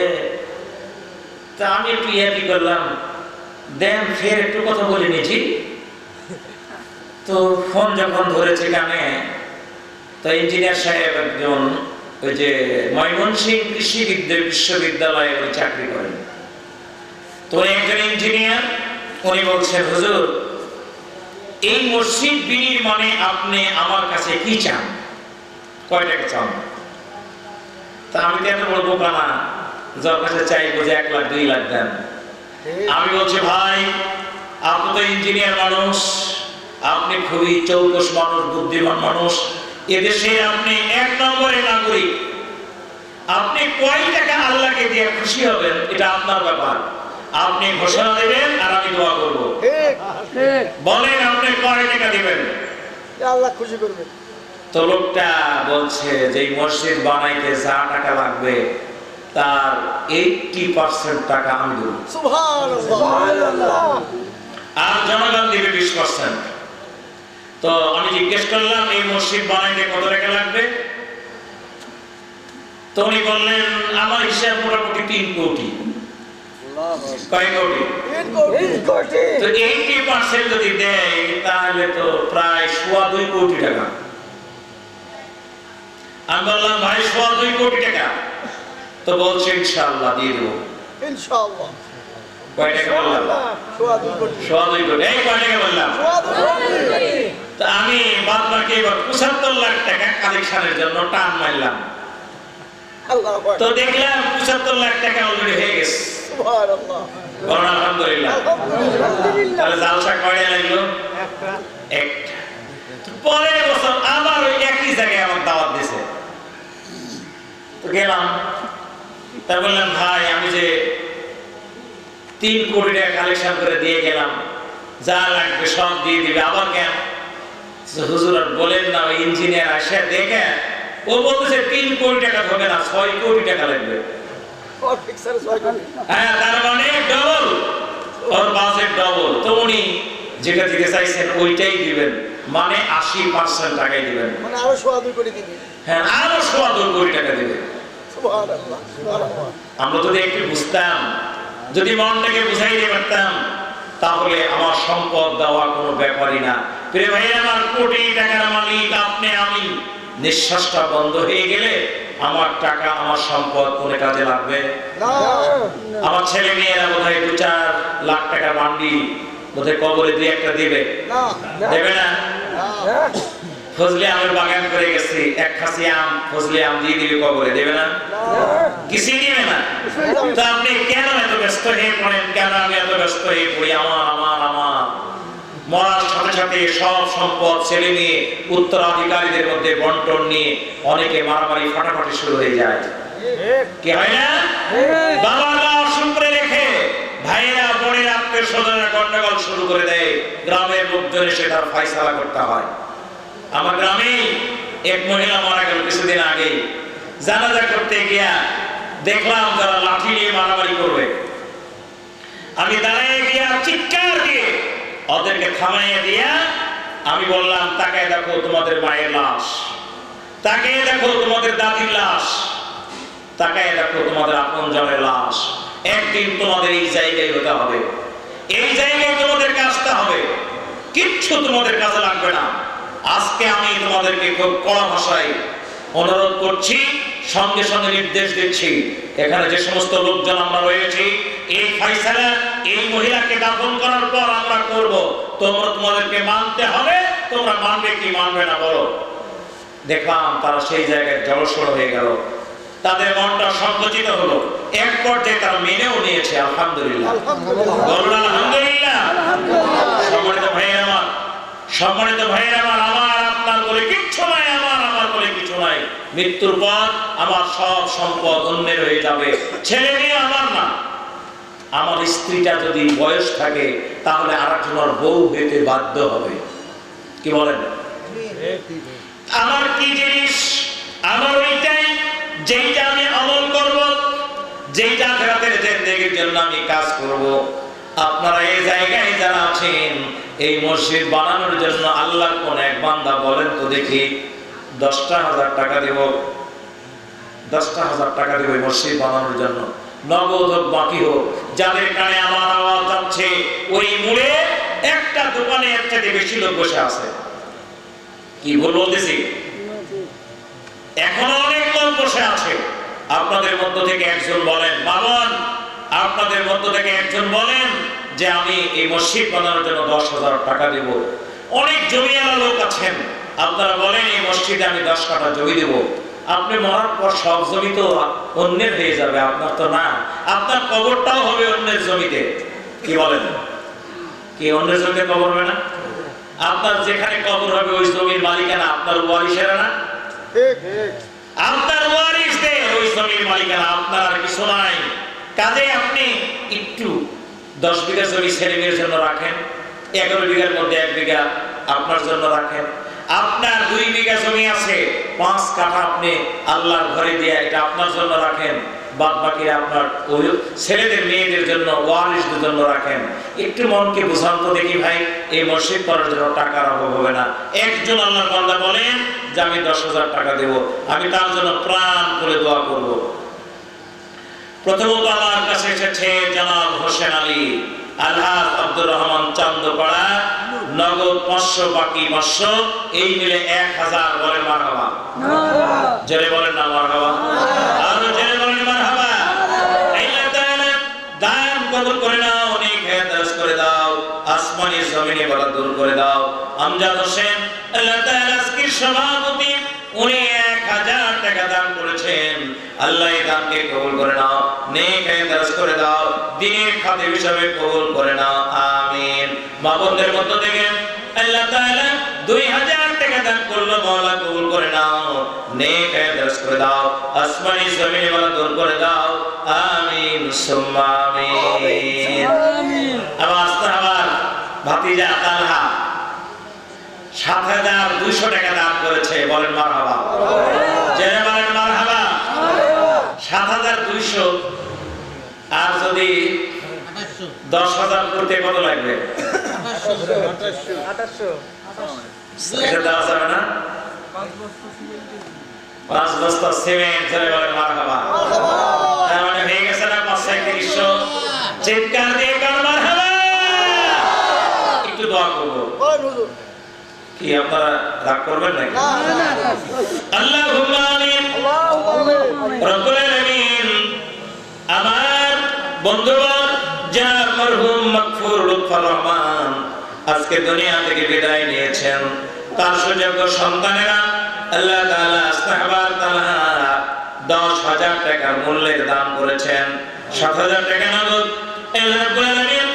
তা আমি একটু ইয়াকি করলাম, দেন ফের একটু কথা বলে নিয়েছি। তো ফোন যখন ধরেছে কানে, তো ইঞ্জিনিয়ার সাহেব একজন ওই যে ময়মনসিংহ কৃষি বিশ্ববিদ্যালয়ে উনি চাকরি করেন। তো একজন ইঞ্জিনিয়ার, উনি বলছেন, হুজুর এই মসজিদ বিনির্মাণে আপনি আমার কাছে কি চান, কয় টাকা চান? তা আমি তো এত বড় বোকা না, যার কাছে চাইবো যে 1 লাখ 2 লাখ দেন। আমি বলছি, ভাই আপনি তো ইঞ্জিনিয়ার মানুষ, আপনি খুবই চৌকস মানুষ, বুদ্ধিমান মানুষ, এদেশে আপনি 1 নম্বরের নাগরিক, আপনি কয় টাকা আল্লাহকে দিয়ে খুশি হবেন এটা আপনার ব্যাপার। আপনি ঘোষণা দেবেন আর আমি দোয়া করব। বলেন আপনি কয় টাকা দিবেন, আল্লাহ খুশি করবে। তো লোকটা বলছে যে এই মসজিদ বানাইতে যা টাকা লাগবে তার 80% টাকা আমি দেব, সুবহানাল্লাহ, আর জনগণ দিবে 20%। তো আমি জিজ্ঞেস করলাম এই মসজিদ বানাইতে কত টাকা লাগবে? তো উনি বললেন আমার হিসাব মোটামুটি 3 কোটি। কয় কোটি? 3 কোটি। তো 80% যদি দেয় তাহলে তো প্রায় 2.25 কোটি টাকা। আমি বললাম ভাই 2.25 কোটি টাকা? তো বলছে ইনশাআল্লাহ দিয়ে দেবো। ইনশাআল্লাহ। কয় টাকা বললাম? 2.25 কোটি। 2.25 কোটি। এই কয় টাকা বললাম? 2.25 কোটি। তো আমি বাদ বাকি এবার 75 লাখ টাকা কালেকশনের জন্য টান মারলাম। আল্লাহু আকবার। তো দেখলাম 75 লাখ টাকা অলরেডি হয়ে গেছে। সুবহানাল্লাহ। বলুন আলহামদুলিল্লাহ। আলহামদুলিল্লাহ। তাহলে জালসা কয়টা লাগলো? একটা। একটা। পরের বছর আবার ওই একই জায়গায় আমার দাওয়াত দিছে। তো গেলাম, তা বললাম ভাই আমি যে 3 কোটি টাকা কালেকশন করে দিয়ে গেলাম, যা লাগবে সব দিয়ে দিবে, আবার কেন? হুজুর আর বলেন না, ওই ইঞ্জিনিয়ার আসে দেখে ও বলতেছে 3 কোটি টাকা হবে না, 6 কোটি টাকা লাগবে। ওর ফিক্সার 6 কোটি। হ্যাঁ, তার মানে ডবল, ওর বাজেট ডবল। তো উনি যেটা দিতে চাইছেন ওইটাই দিবেন, মানে 80% টাকাই দিবেন। মানে আরো 2.25 কোটি দিবি। হ্যাঁ, আরো 2.25 কোটি টাকা দিবেন। সুবহানাল্লাহ। সুবহানাল্লাহ। আমরা যদি একটু বুঝতাম, যদি মনটাকে বুঝাইতে পারতাম, তাহলে আমার সম্পদ দেওয়া কোনো ব্যাপারই না। প্রিয় ভাই, আমার কোটি টাকার মালিক আপনি আমি, নিঃশ্বাসটা বন্ধ হয়ে গেলে আমার টাকা আমার সম্পদ কোনো কাজে লাগবে না। আমার ছেলে মেয়েরা বোধহয় 2-4 লাখ টাকা বান্ডিল বোধহয় কবরে দিয়ে একটা দিবে, না। দেবে না? না। ফজলি আমের বাগান করে গেছি, এক খাসি আম ফজলি আম দিয়ে দিবে কবরে, দেবে না? কিছুই দিবে না। তো আপনি কেন এত ব্যস্ত হয়ে পড়েন? কেন আমি এত ব্যস্ত হয়ে পড়ি? আমার আমার আমার মরার সাথে সাথে সব সম্পদ ছেলে নিয়ে উত্তরাধিকারীদের মধ্যে বন্টন নিয়ে অনেকে মারামারি ফাটাফাটি শুরু হয়ে যায়। কি হয় না? বাবা মা শুনতে রেখে ভাইয়েরা বোনের আত্মীয় স্বজনেরা গন্ডগোল শুরু করে দেয়, গ্রামের লোকজন এসে তার ফয়সালা করতে হয়। আমার গ্রামে এক মহিলা মারা গেল কিছুদিন আগে, জানাজা করতে গিয়া দেখলাম যারা লাঠি নিয়ে মারামারি করবে, আমি দাঁড়িয়ে গিয়া চিৎকার দিয়ে ওদেরকে থামাইয়া দিয়া আমি বললাম, তাকায় দেখো তোমাদের মায়ের লাশ, তাকায় দেখো তোমাদের দাদির লাশ, তাকায় দেখো তোমাদের আপনজনের লাশ। একদিন তোমাদের এই জায়গায় হতে হবে, এই জায়গায় তোমাদের কাজটা হবে, কিচ্ছু তোমাদের কাজে লাগবে না। আজকে আমি তোমাদেরকে খুব কড়া ভাষায় অনুরোধ করছি, সঙ্গে সঙ্গে নির্দেশ দিচ্ছি, এখানে যে সমস্ত লোকজন আমরা রয়েছি, এই ফয়সালা এই মহিলাকে দাফন করার পর আমরা করব, তোমরা তোমাদেরকে মানতে হবে। তোমরা মানবে কি মানবে না বলো? দেখলাম তারা সেই জায়গায় জড়সড় হয়ে গেল, তাদের মনটা সংকুচিত হলো, এক পর্যায়ে তারা মেনেও নিয়েছে। আলহামদুলিল্লাহ, বলুন আলহামদুলিল্লাহ। সম্মানিত ভাইয়েরা আমার, সম্মানিত ভাইয়েরা আমার, আমার আপনার বলে কিচ্ছু নাই, আমার আমার বলে কিছু নাই। মৃত্যুর পর আমার সব সম্পদ অন্যের হয়ে যাবে, ছেলে মেয়ে আমার না। আমার স্ত্রীটা যদি বয়স থাকে তাহলে আরেকজনের বউ হইতে বাধ্য হবে। কি বলেন? আমার কি জিনিস? আমার ওইটাই যেইটা আমি আমল করব, যেইটা আখিরাতের জিন্দেগির জন্য আমি কাজ করব। আপনারা এই জায়গায় যারা আছেন, এই মসজিদ বানানোর জন্য আল্লাহর কোন এক বান্দা বলেন তো দেখি, 10,000 টাকা দেব, 10,000 টাকা দেব মসজিদ বানানোর জন্য, নগদ হোক বাকি হোক। যাদের কানে আমার আওয়াজ যাচ্ছে, ওই মোড়ে একটা দোকানে এর থেকে বেশি লোক বসে আছে। কি বলতেছি? এখন অনেক লোক বসে আছে। আপনাদের মধ্য থেকে একজন বলেন, বাবন আপনাদের মধ্য থেকে একজন বলেন যে আমি এই মসজিদ বানানোর জন্য 10,000 টাকা দেব। অনেক জমিওয়ালা লোক আছেন, আপনারা বলেন এই মসজিদে আমি 10 কাঠা জমি দেব। আপনি মরার পর সব জমি তো অন্যের হয়ে যাবে, আপনার তো না। আপনার কবরটাও হবে অন্যের জমিতে। কি বলেন? কি অন্যের জমিতে কবর হবে না? আপনার যেখানে কবর হবে ওই জমির মালিকানা আপনার ওয়ারিশেরা না? ঠিক ঠিক। আপনার ওয়ারিসদের ওই জমির মালিকানা, আপনার আর কিছু নাই। কাজে আপনি একটু 10 বিঘা জমি ছেলে মেয়ের জন্য রাখেন, 11 বিঘার মধ্যে 1 বিঘা আপনার জন্য রাখেন। আপনার 2 বিঘা জমি আছে, 5 কাঠা আপনি আল্লাহর ঘরে দিয়ে এটা আপনার জন্য রাখেন। বাদ বাকি আপনার ওই ছেলেদের মেয়েদের জন্য ওয়ারিসদের জন্য রাখেন। একটু মনকে বুঝান তো দেখি ভাই, এই মসজিদ করার জন্য টাকার অভাব হবে না। একজন আল্লাহর বান্দা বলেন যে আমি 10,000 টাকা দেব, আমি তার জন্য প্রাণ করে দোয়া করব। প্রথমত আমার কাছে এসেছে জনাব হোসেন আলী আলহাজ আব্দুর রহমান চান্দপাড়া, নগদ 500, বাকি 500, এই মিলে 1000। বলেন মারহাবা, জোরে বলেন না মারহাবা, আরো জোরে বলেন মারহাবা। আল্লাহ তাআলা দান কবুল করে নাও, অনেক হেদায়েত করে দাও, আসমানি জমিনে বালা দূর করে দাও। আমজাদ হোসেন আল্লাহ তাআলা আজকের সভাপতি, উনি 1000 টাকা দান করেছেন। আল্লাহ এই দানকে কবুল করে নাও, নেক হেদায়েত করে দাও, দ্বীনের খাদেম হিসাবে কবুল করে নাও, আমিন। মা বোনদের মধ্য থেকে আল্লাহ তাআলা 2000 টাকা দান করলো, মাওলা কবুল করে নাও, নেক হেদায়েত করে দাও, আসমানি জমিনে বালা দূর করে দাও, আমিন সুম্মা আমিন। আবার ভাতিজা তালহা 7200 টাকা দান করেছে। বলেন মারহাবা, জেনে বলেন মারহাবা। 7200, আর যদি 10,000 করতে কত লাগবে? 2800 এটা দেওয়া যাবে না? 5 বস্তা সিমেন্ট। জেনে বলেন মারহাবা। তার মানে হয়ে গেছে না 3500? চিৎকার দিয়ে কার মারহাবা। একটু দোয়া করবো, কি আপনারা রাগ করবেন নাকি? আল্লাহুম্মা আমিন, রব্বুল আলামিন। আমার বন্ধুগণ, যার মরহুম মাগফুর লুৎফর রহমান আজকে দুনিয়া থেকে বিদায় নিয়েছেন, তার সুযোগ্য সন্তানেরা আল্লাহ তাআলা আস্তাগফার তাআলা 10,000 টাকার মূল্যের দান করেছেন, 7,000 টাকা নগদ। আল্লাহ রাব্বুল আলামিন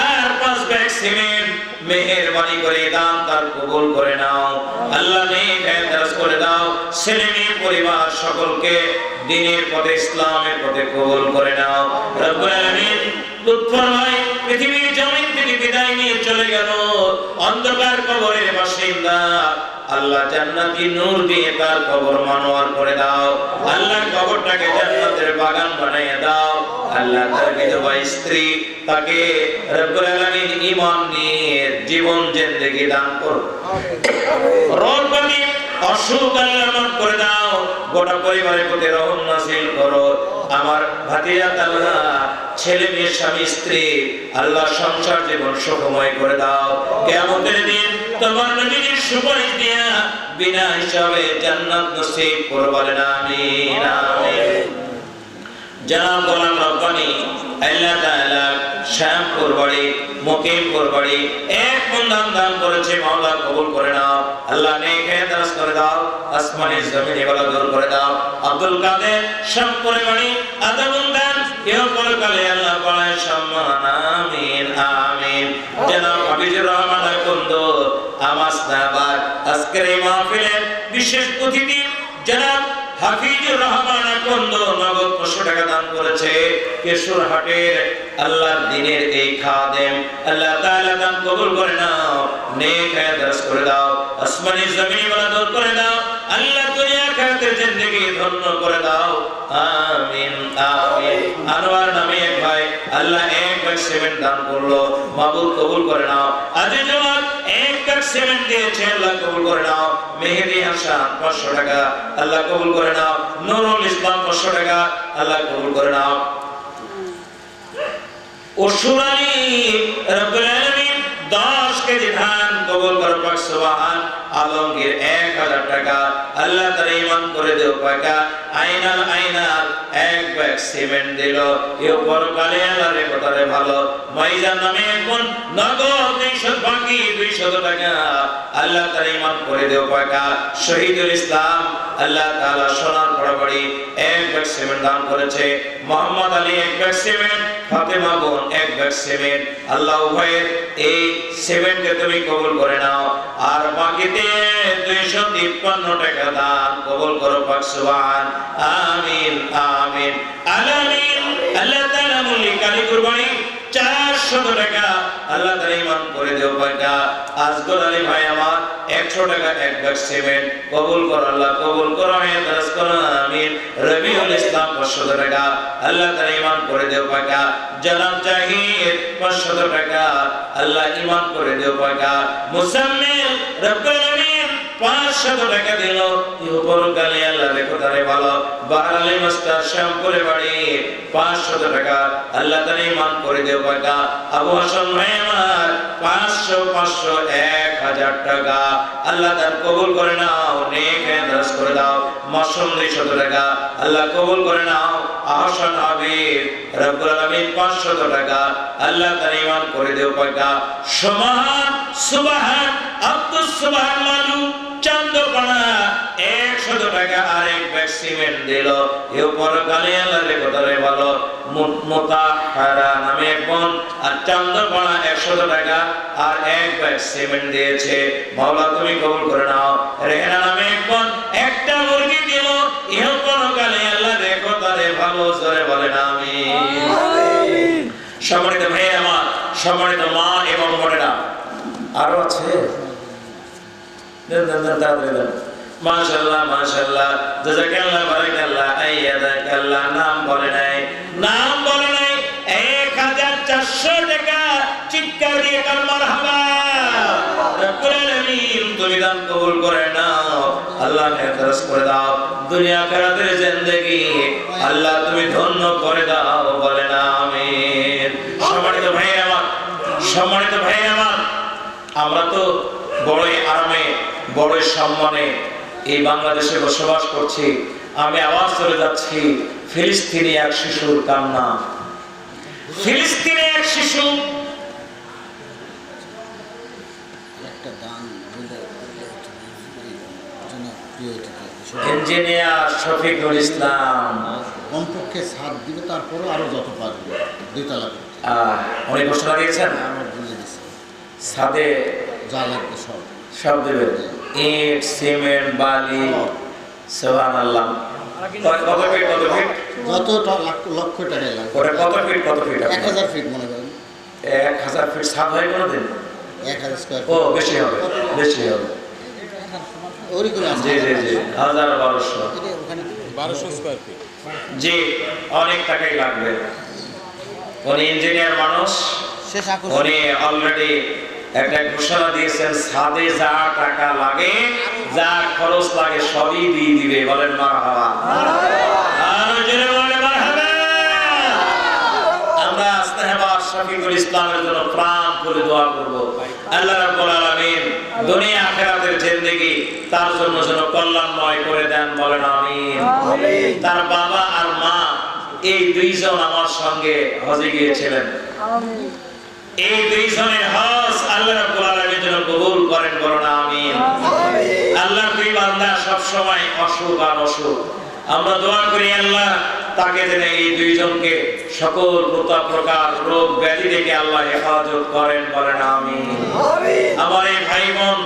আর 5 ব্যাগ সিমেন্ট মেহেরবানি করে দান তার কবুল করে নাও। আল্লাহ নেক হেদায়েত করে দাও, ছেলে মেয়ে পরিবার সকলকে দ্বীনের পথে, ইসলামের পথে কবুল করে নাও। রব্বুল আলামিন লুৎফর ভাই পৃথিবীর জমিন থেকে বিদায় নিয়ে চলে গেল, অন্ধকার কবরের বাসিন্দা। আল্লাহ জান্নাতি নূর দিয়ে তার কবর মানোয়ার করে দাও। আল্লাহ কবরটাকে জান্নাতের বাগান বানিয়ে দাও। আল্লাহ তার বিধবা স্ত্রী, তাকে রব্বুল আলামিন ঈমান নিয়ে জীবন জিন্দেগি দান করো। রোগবাদী অসুখ আল্লাহ মাফ করে দাও, গোটা পরিবারের প্রতি রহম নাযিল করো। আমার ভাতিজা তালহা, ছেলে মেয়ে স্বামী স্ত্রী, আল্লাহ সংসার জীবন সুখময় করে দাও। কিয়ামতের দিন তোমার নবীর সুপারিশ দিয়া বিনা হিসাবে জান্নাত নসিব করো। বলেন আমিন আমিন। জনাব গোলাম রব্বানী আল্লাহ তাআলা শ্যামপুর বাড়ি, মুকিমপুর বাড়ি 1 মণ ধান দান করেছে, মাওলা কবুল করে নাও। আল্লাহ নেক হেদায়েত করে দাও, আসমানি জমিনে বালা দূর করে দাও। আব্দুল কাদের শ্যামপুর বাড়ি আধা মণ ধান, এও পরকালে আল্লাহ পায় সম্মান, আমিন আমিন। জনাব হাফিজুর রহমান কুন্দ আমাসনাবাদ, আজকের এই মাহফিলের বিশেষ অতিথি জনাব হাফিজুর রহমান কুন্দ নগদ 500 টাকা দান করেছে। কেশরহাটের আল্লাহর দ্বীনের এই খাদেম, আল্লাহ তাআলা দান কবুল করে নাও, নেক হেদায়েত করে দাও, আসমানি জমিনে বালা দূর করে দাও। আল্লাহ দুনিয়া আখিরাতের জিন্দেগি ধন্য করে দাও, আমিন আমিন। আনোয়ার নামে এক ভাই আল্লাহ 1 ব্যাগ সিমেন্ট দান করলো, মাবুদ কবুল করে নাও। আজিজ জওয়ান 1 ব্যাগ সিমেন্ট দিয়েছে, আল্লাহ কবুল করে নাও। মেহেদী হাসান 500 টাকা, আল্লাহ কবুল করে নাও। নুরুল ইসলাম 500 টাকা, আল্লাহ কবুল করে নাও। ওসুরানি রব্বুল আলামিন 10 কেজি ধান কবুল করো, পাক সুবহান। আলমগীর 1000 টাকা, আল্লাহ তার ঈমান করে দেও পাকা। আইনাল 1 ব্যাগ সিমেন্ট দিল, এও পরকালে আল্লাহর কথারে ভালো। মাইজান নামে একজন নগদ 200 বাকি 200 টাকা, আল্লাহ তার ঈমান করে দেও পাকা। শহীদুল ইসলাম আল্লাহ তাআলা সোনার পড়াবাড়ি 1 ব্যাগ সিমেন্ট দান করেছে। মোহাম্মদ আলী 1 ব্যাগ সিমেন্ট, ফাতেমা বোন 1 ব্যাগ সিমেন্ট, আল্লাহ উভয়ের এই সিমেন্টকে তুমি কবুল করে নাও। আর বাকিতে 253 টাকা দান কবুল করো, পাক সুবহান, আমিন আমিন আলামিন। আল্লাহ তাআলা মল্লিক আলী কুরবানি 400 টাকা, আল্লাহ তাআলা ঈমান করে দেও পাকা। আজগর আলী ভাই আমার 100 টাকা 1 ব্যাগ সিমেন্ট কবুল করো, আল্লাহ কবুল করো, হেদায়েত করো, আমিন। রবিউল ইসলাম 500 টাকা আল্লাহ তার ঈমান করে দেও পাকা জনাব জাহিদ 500 টাকা আল্লাহ ঈমান করে দেও পাকা মুসাম্মিল রব্বুল আলামিন 500 টাকা দিল উপর গালে আল্লাহ রেখো তারে ভালো বাহারালি মাস্টার শ্যামপুরে বাড়ি 500 টাকা আল্লাহ তার ঈমান করে দেও পাকা আবু হাসান ভাই আমার 500 1000 টাকা আল্লাহ তার কবুল করে নাও নেক দাস করে দাও মাসুম 200 টাকা আল্লাহ কবুল করে নাও আহসান হাবিব রব্বুল আলামিন 500 টাকা আল্লাহ তার ঈমান করে দেও পাকা সুবহান সুবহান আব্দুস সুবহান মালু চান্দপাড়া 100 টাকা আর এক ব্যাগ সিমেন্ট দিল এও পরকালে আল্লাহ রে কথারে ভালো মুতাহারা নামে এক বোন আর চান্দপাড়া 100 টাকা আর এক ব্যাগ সিমেন্ট দিয়েছে মাওলা তুমি কবুল করে নাও রেহানা নামে এক বোন একটা মুরগি দিল এও পরকালে আল্লাহ রে কথারে ভালো জোরে বলেন আমিন সম্মানিত ভাই আমার সম্মানিত মা এবং বোনেরা আরো আছে মাশাআল্লাহ মাশাআল্লাহ জাযাকাল্লাহ বারাকাল্লাহ আইয়াদাকাল্লাহ নাম বলে নাই 1400 টাকা চিৎকার দিয়ে কাল মারহাবা রব্বুল আলামিন তুমি দান কবুল করে নাও আল্লাহ নেতরস করে দাও দুনিয়া আখিরাতের জিন্দেগি আল্লাহ তুমি ধন্য করে দাও বলে না আমিন সম্মানিত ভাই আমার আমরা তো বড়ই আরামে বড়ই সম্মানে এই বাংলাদেশে বসবাস করছি আমি আবার চলে যাচ্ছি ফিলিস্তিনি এক শিশুর কান্না ফিলিস্তিনি এক শিশু একটা দান ইঞ্জিনিয়ার শফিকুল ইসলাম কমপক্ষে 7 দিবে তারপরও আরো যত পারবে 2 তলা উনি ঘোষণা দিয়েছেন আমার বলে দিছে সাদে যা লাগবে সব দেবে ইট সিমেন্ট বালি সুবহানাল্লাহ কত ফিট যত লক্ষ টাকা লাগবে ওটা কত ফিট 1000 ফিট মনে করেন 1000 ফিট ছাদ হয় কোনদিন 1000 স্কয়ার ও বেশি হবে ওরকম আছে জি 1200 ওখানে 1200 স্কয়ার ফিট জি অনেক টাকাই লাগবে উনি ইঞ্জিনিয়ার মানুষ শেষ উনি অলরেডি একটা ঘোষণা দিয়েছেন ছাদে যা টাকা লাগে যা খরচ লাগে সবই দিয়ে দিবে বলেন মারহাবা আর জোরে বলেন মারহাবা আমরা আস্তাহবাদ শফিকুল ইসলামের জন্য প্রাণ করে দোয়া করব আল্লাহ রাব্বুল আলামিন দুনিয়া আখিরাতের জিন্দেগি তার জন্য যেন কল্যাণময় করে দেন বলেন আমিন তার বাবা আর মা এই দুইজন আমার সঙ্গে হজে গিয়েছিলেন আমিন এই দুইজনের হজ আল্লাহ রাব্বুল আলামিন যেন কবুল করেন বলেন আমিন আল্লাহর দুই বান্দা সব সময় অসুখ আর অসুখ আমরা দোয়া করি আল্লাহ তাকে যেন এই দুইজনকে সকল প্রকার রোগ ব্যাধি থেকে আল্লাহ হেফাজত করেন বলেন আমিন আমার এই ভাই বোন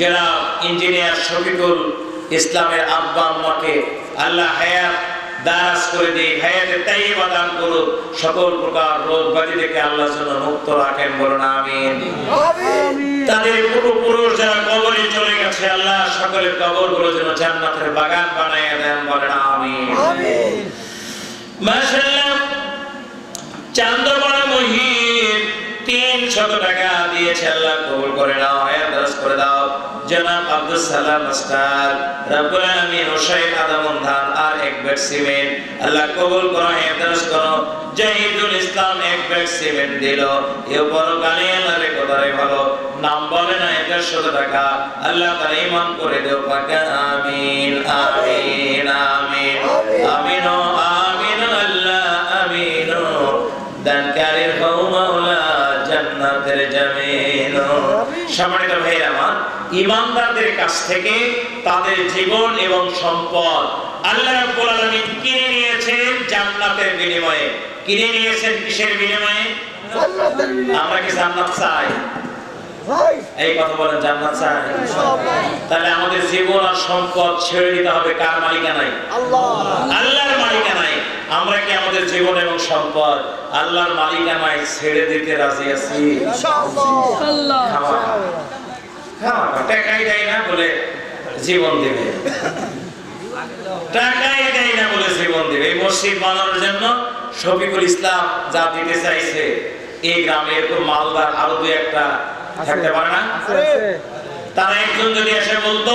যারা ইঞ্জিনিয়ার শফিকুল ইসলামের আব্বা আম্মাকে আল্লাহ হায়াত দারাজ করে দিয়ে হায়াতে তাইয়্যিবা দান করুন সকল প্রকার রোগ ব্যাধি থেকে আল্লাহ যেন মুক্ত রাখেন বলেন আমিন তাদের পূর্বপুরুষ যারা কবরে চলে গেছে আল্লাহ সকলের কবরগুলো যেন জান্নাতের বাগান বানায় দেন বলেন আমিন মাশাআল্লাহ চান্দপাড়া মহিব 300 টাকা দিয়েছে আল্লাহ কবুল করে নাও হায়াত দারাজ করে দাও জনাব আব্দুল সালাম মাস্টার রব্বুল আলামিন হুসাইন আদমন ধান আর এক ব্যাগ সিমেন্ট আল্লাহ কবুল করো হায়াত দারাজ করো জাহিদুল ইসলাম এক ব্যাগ সিমেন্ট দিল এও পরকালে আল্লাহর কথাই ভালো নাম বলে না 100 টাকা আল্লাহ তার ঈমান করে দেও পাকা আমিন আমিন আমিন আমিন আমিন আল্লাহ আমিন দানকারীর হও মাওলা জান্নাতের জামিন সম্মানিত ভাইরা আমার ঈমানদারদের কাছ থেকে তাদের জীবন এবং সম্পদ আল্লাহ রাব্বুল আলামিন কিনে নিয়েছেন জান্নাতের বিনিময়ে কিনে নিয়েছেন কিসের বিনিময়ে জান্নাতের বিনিময়ে আমরা কি জান্নাত চাই ভাই এই কথা বলেন জান্নাত চাই ইনশাআল্লাহ তাহলে আমাদের জীবন আর সম্পদ ছেড়ে দিতে হবে কার মালিকানায় আল্লাহর মালিকানায় আমরা কি আমাদের জীবন এবং সম্পদ আল্লাহর মালিকানায় ছেড়ে দিতে রাজি আছি ইনশাআল্লাহ হ্যাঁ টাকাই দেয় না বলে জীবন দেবে টাকাই দেয় না বলে জীবন দেবে এই মসজিদ বানানোর জন্য শফিকুল ইসলাম যা দিতে চাইছে, এই গ্রামে এরকম মালদার আরো দুই একটা থাকতে পারে না? তারা একজন যদি এসে বলতো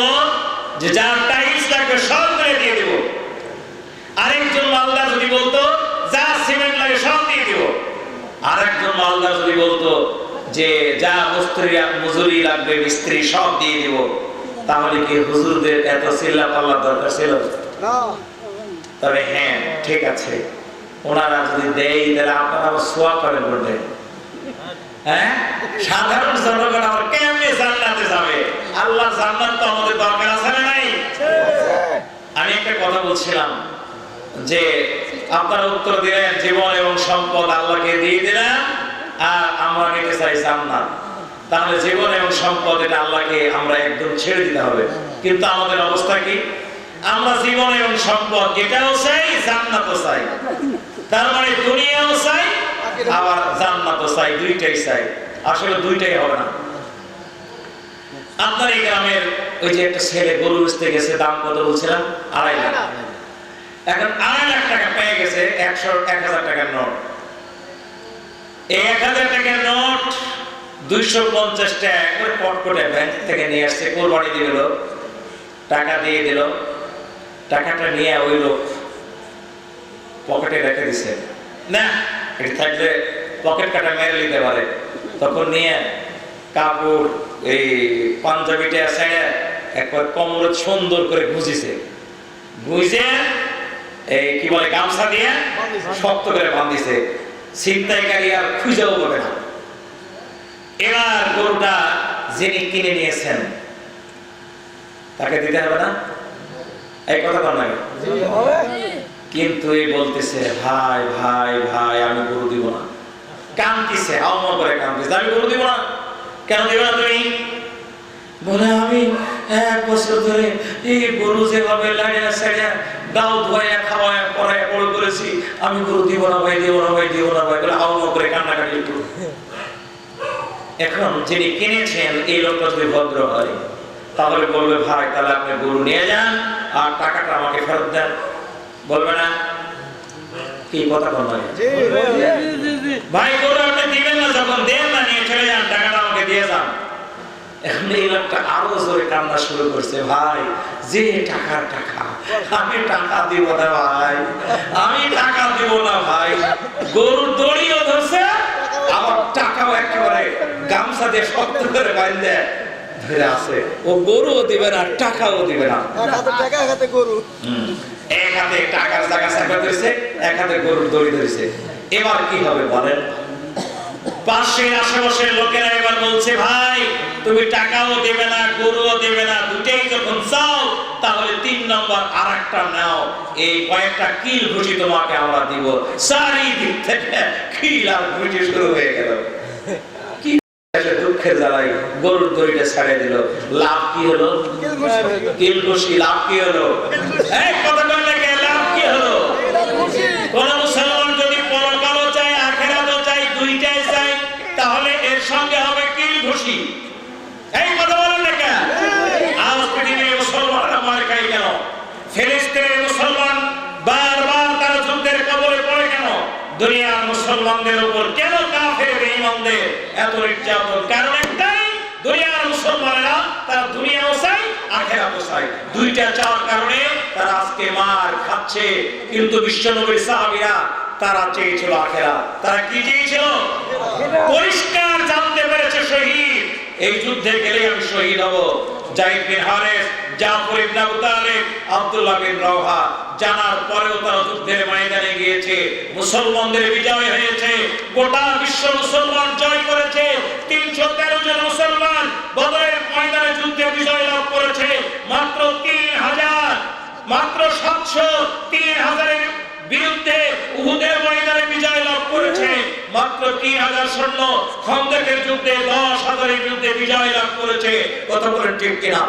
যে যার টাইলস লাগবে সব করে দিয়ে দেব, আরেকজন মালদার যদি বলতো যা সিমেন্ট লাগে সব দিয়ে দেব, আরেকজন মালদার যদি বলতো যে যা মজুরি লাগবে মিস্ত্রি সব দিয়ে দেব, তাহলে কি হুজুরদের এত চিল্লা পাল্লার দরকার ছিল? তবে হ্যাঁ ঠিক আছে, ওনারা যদি দেয় তাহলে আপনারা সোয়া করেন বলবেন, হ্যাঁ সাধারণ জনগণ আমার কেমনে জান্নাতে যাবে? আল্লাহ জান্নাত তো আমাদের দরকার আছে না নাই? আমি একটা কথা বলছিলাম যে আপনারা উত্তর দিলেন জীবন এবং সম্পদ আল্লাহকে দিয়ে দিলাম, আর আমরা নিতে চাই জান্নাত। তাহলে জীবন এবং সম্পদ এটা আল্লাহকে আমরা একদম ছেড়ে দিতে হবে। কিন্তু আমাদের অবস্থা কি? আমরা জীবন এবং সম্পদ এটাও চাই, জান্নাতও চাই। তার মানে দুনিয়াও চাই আবার জান্নাতও চাই, দুইটাই চাই। আসলে দুইটাই হবে না। আপনার এই গ্রামের ওই যে একটা ছেলে গরু বেচতে গেছে, দাম কত বলছিলাম? 2.5 লাখ। এখন 2.5 লাখ টাকা পেয়ে গেছে 1,000 টাকার নোট। এই 1,000 টাকার নোট 250 টাকা করে পটকটে ব্যাংক থেকে নিয়ে আসছে, কোরবানি দিয়ে দিল, টাকা দিয়ে দিল। টাকাটা নিয়ে ওই লোক পকেটে রেখে দিছে, না এটা থাকলে পকেট কাটা মেরে নিতে পারে। তখন নিয়ে কাপড় এই পাঞ্জাবিটা ছেড়ে একবার কোমরে সুন্দর করে গুজিছে, গুজে এই কি বলে গামছা দিয়ে শক্ত করে বাঁধিছে, ছিনতাইকারী আর খুঁজেও পাবে না। এবার গরুটা যিনি কিনে নিয়েছেন তাকে দিতে হবে না? এই কথা বল না, কিন্তু এই বলতেছে ভাই ভাই ভাই আমি গরু দিব না। কাঁদতেছে, হাওয়া করে কাঁদতেছে, আমি গরু দিব না। কেন দিব না তুমি? বলে আমি 1 বছর ধরে এই গরু যেভাবে লাড়িয়া সাড়িয়া দাও ধোয়া খাওয়া পড়ায় বড় করেছি, আমি গরু দিব না ভাই, দিব না ভাই, দিব না ভাই বলে হাওয়া করে কান্নাকাটি একটু। এখন যিনি কিনেছেন এই লোকটা যদি ভদ্র হয় তাহলে বলবে ভাই তাহলে আপনি গরু নিয়ে যান আর টাকাটা আমাকে ফেরত দেন, বলবে না? কি কথা বল ভাই, গরু আপনি দিবেন না, যখন দেন না নিয়ে চলে যান, টাকাটা আমাকে দিয়ে যান। এখন এই লোকটা আরো জোরে কান্না শুরু করছে, ভাই যে টাকার টাকা, আমি টাকা দিব না ভাই, আমি টাকা দিব না ভাই। গরুর দড়িও ধরছে, আমার টাকাও একেবারে গামছা দিয়ে শক্ত করে বাঁধে ধরে আছে। ও গরুও দিবে না, টাকাও দিবে না। এক হাতে টাকার জায়গা চাপা ধরেছে, এক হাতে গরুর দড়ি ধরেছে। এবার কি হবে বলেন? পাশের আশেপাশের লোকেরা এবার বলছে ভাই তুমি টাকাও দেবে না, গরুও দেবে না, দুটেই যখন চাও তাহলে 3 নম্বর আরেকটা নাও, এই কয়েকটা কিল ঘুষি তোমাকে আমরা দিব। চারিদিক থেকে কিল আর ঘুষি শুরু হয়ে গেল। কি দুঃখের জ্বালাই গরুর দড়িটা ছাড়িয়ে দিল। লাভ কি হলো? কিল ঘুষি। লাভ কি হলো? এই কথা বললে কে? লাভ কি হলো? কোন মুসলমান যদি পরকালও চায় আখিরাতও চায়, দুইটাই চায়, তাহলে এর সঙ্গে হবে কিল ঘুষি। এই কথা বলেন না কেন? আজ পৃথিবীর মুসলমানরা মার খায় কেন? ফিলিস্তিনের মুসলমান বারবার তারা যুদ্ধের কবলে পড়ে কেন? দুনিয়ার মুসলমানদের উপর কেন কাফের বেঈমানদের এত নির্যাতন? কারণ একটাই, দুনিয়ার মুসলমানেরা তারা দুনিয়াও চায় আখিরাতও চায়। দুইটা চাওয়ার কারণে তারা আজকে মার খাচ্ছে। কিন্তু বিশ্বনবীর সাহাবীরা তারা চেয়েছিল আখিরাত। তারা কি চেয়েছিল? পরিষ্কার জানতে পেরেছে শহীদ, এই যুদ্ধে গেলে আমি শহীদ হব। যায়েদ বিন হারেস, জাফর ইবনে আবু তালিব, আব্দুল্লাহ বিন রাওহা জানার পরেও তারা যুদ্ধের ময়দানে গিয়েছে। মুসলমানদের বিজয় হয়েছে, গোটা বিশ্ব মুসলমান জয় করেছে। 313 জন মুসলমান বদরের ময়দানে যুদ্ধে বিজয় লাভ করেছে। মাত্র 3000, মাত্র 700, 3000 এর বিরুদ্ধে উহুদের ময়দানে বিজয় লাভ করেছে। মাত্র 3000 সৈন্য খন্দকের যুদ্ধে 10,000 এর বিরুদ্ধে বিজয় লাভ করেছে। কথা বলেন ঠিক কিনা?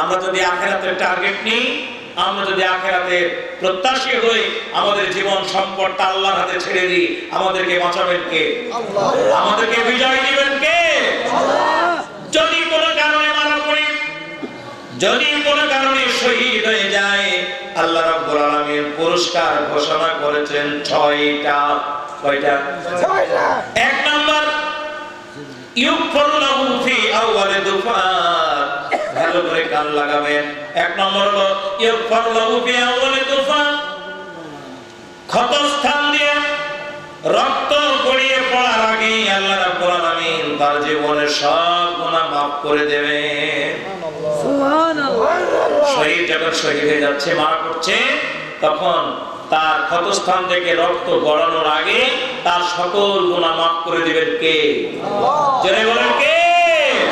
আমরা যদি আখিরাতের টার্গেট নিই, আমরা যদি আখিরাতের প্রত্যাশী হই, আমাদের জীবন সম্পদটা আল্লাহর হাতে ছেড়ে দিই, আমাদেরকে বাঁচাবেন কে? আল্লাহ। আমাদেরকে বিজয় দিবেন কে? আল্লাহ। যদি কোনো কারণে মারা পড়ি, যদি কোনো কারণে শহীদ হয়ে যায়, আল্লাহ রাব্বুল আলামিন আলামিন পুরস্কার ঘোষণা করেছেন 6টা। কয়টা? 6টা। 1 নাম্বার ইউগফারু লাহু ফি আউয়ালি দুফাত, ভালো করে কান লাগাবেন। 1 নম্বর হলো ইউগফারু লাহু ফি আউয়ালি দুফাত, ক্ষতস্থান দিয়ে রক্ত গড়িয়ে পড়ার আগে আল্লাহ রাব্বুল আলামিন তার জীবনের সব গুনাহ মাফ করে দেবেন। সুবহানাল্লাহ। শহীদ যখন শহীদ হয়ে যাচ্ছে, মারা পড়ছে, তখন তার ক্ষতস্থান থেকে রক্ত গড়ানোর আগে তার সকল গুনাহ মাফ করে দিবেন কে? আল্লাহ। জোরে বলেন কে?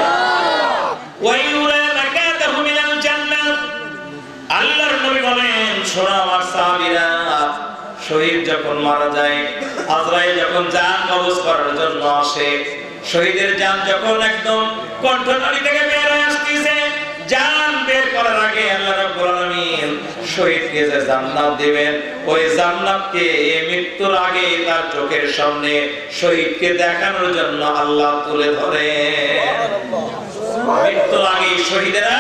আল্লাহ। ওয়া ইউরা মাকাতাহু মিনাল জান্নাহ। আল্লাহর নবী বলেন, শোনো আমার সাহাবীরা, শহীদ যখন মারা যায়, আজরাইল যখন জান কবজ করার জন্য আসে, শহীদের জান যখন একদম কণ্ঠনালী থেকে বের হয়ে আসছে, জান বের করার আগে আল্লাহ রাব্বুল আলামিন শহীদকে যে জান্নাত দিবেন, ওই জান্নাতকে মৃত্যুর আগে তার চোখের সামনে শহীদকে দেখানোর জন্য আল্লাহ তুলে ধরে। মৃত্যুর আগে শহীদেরা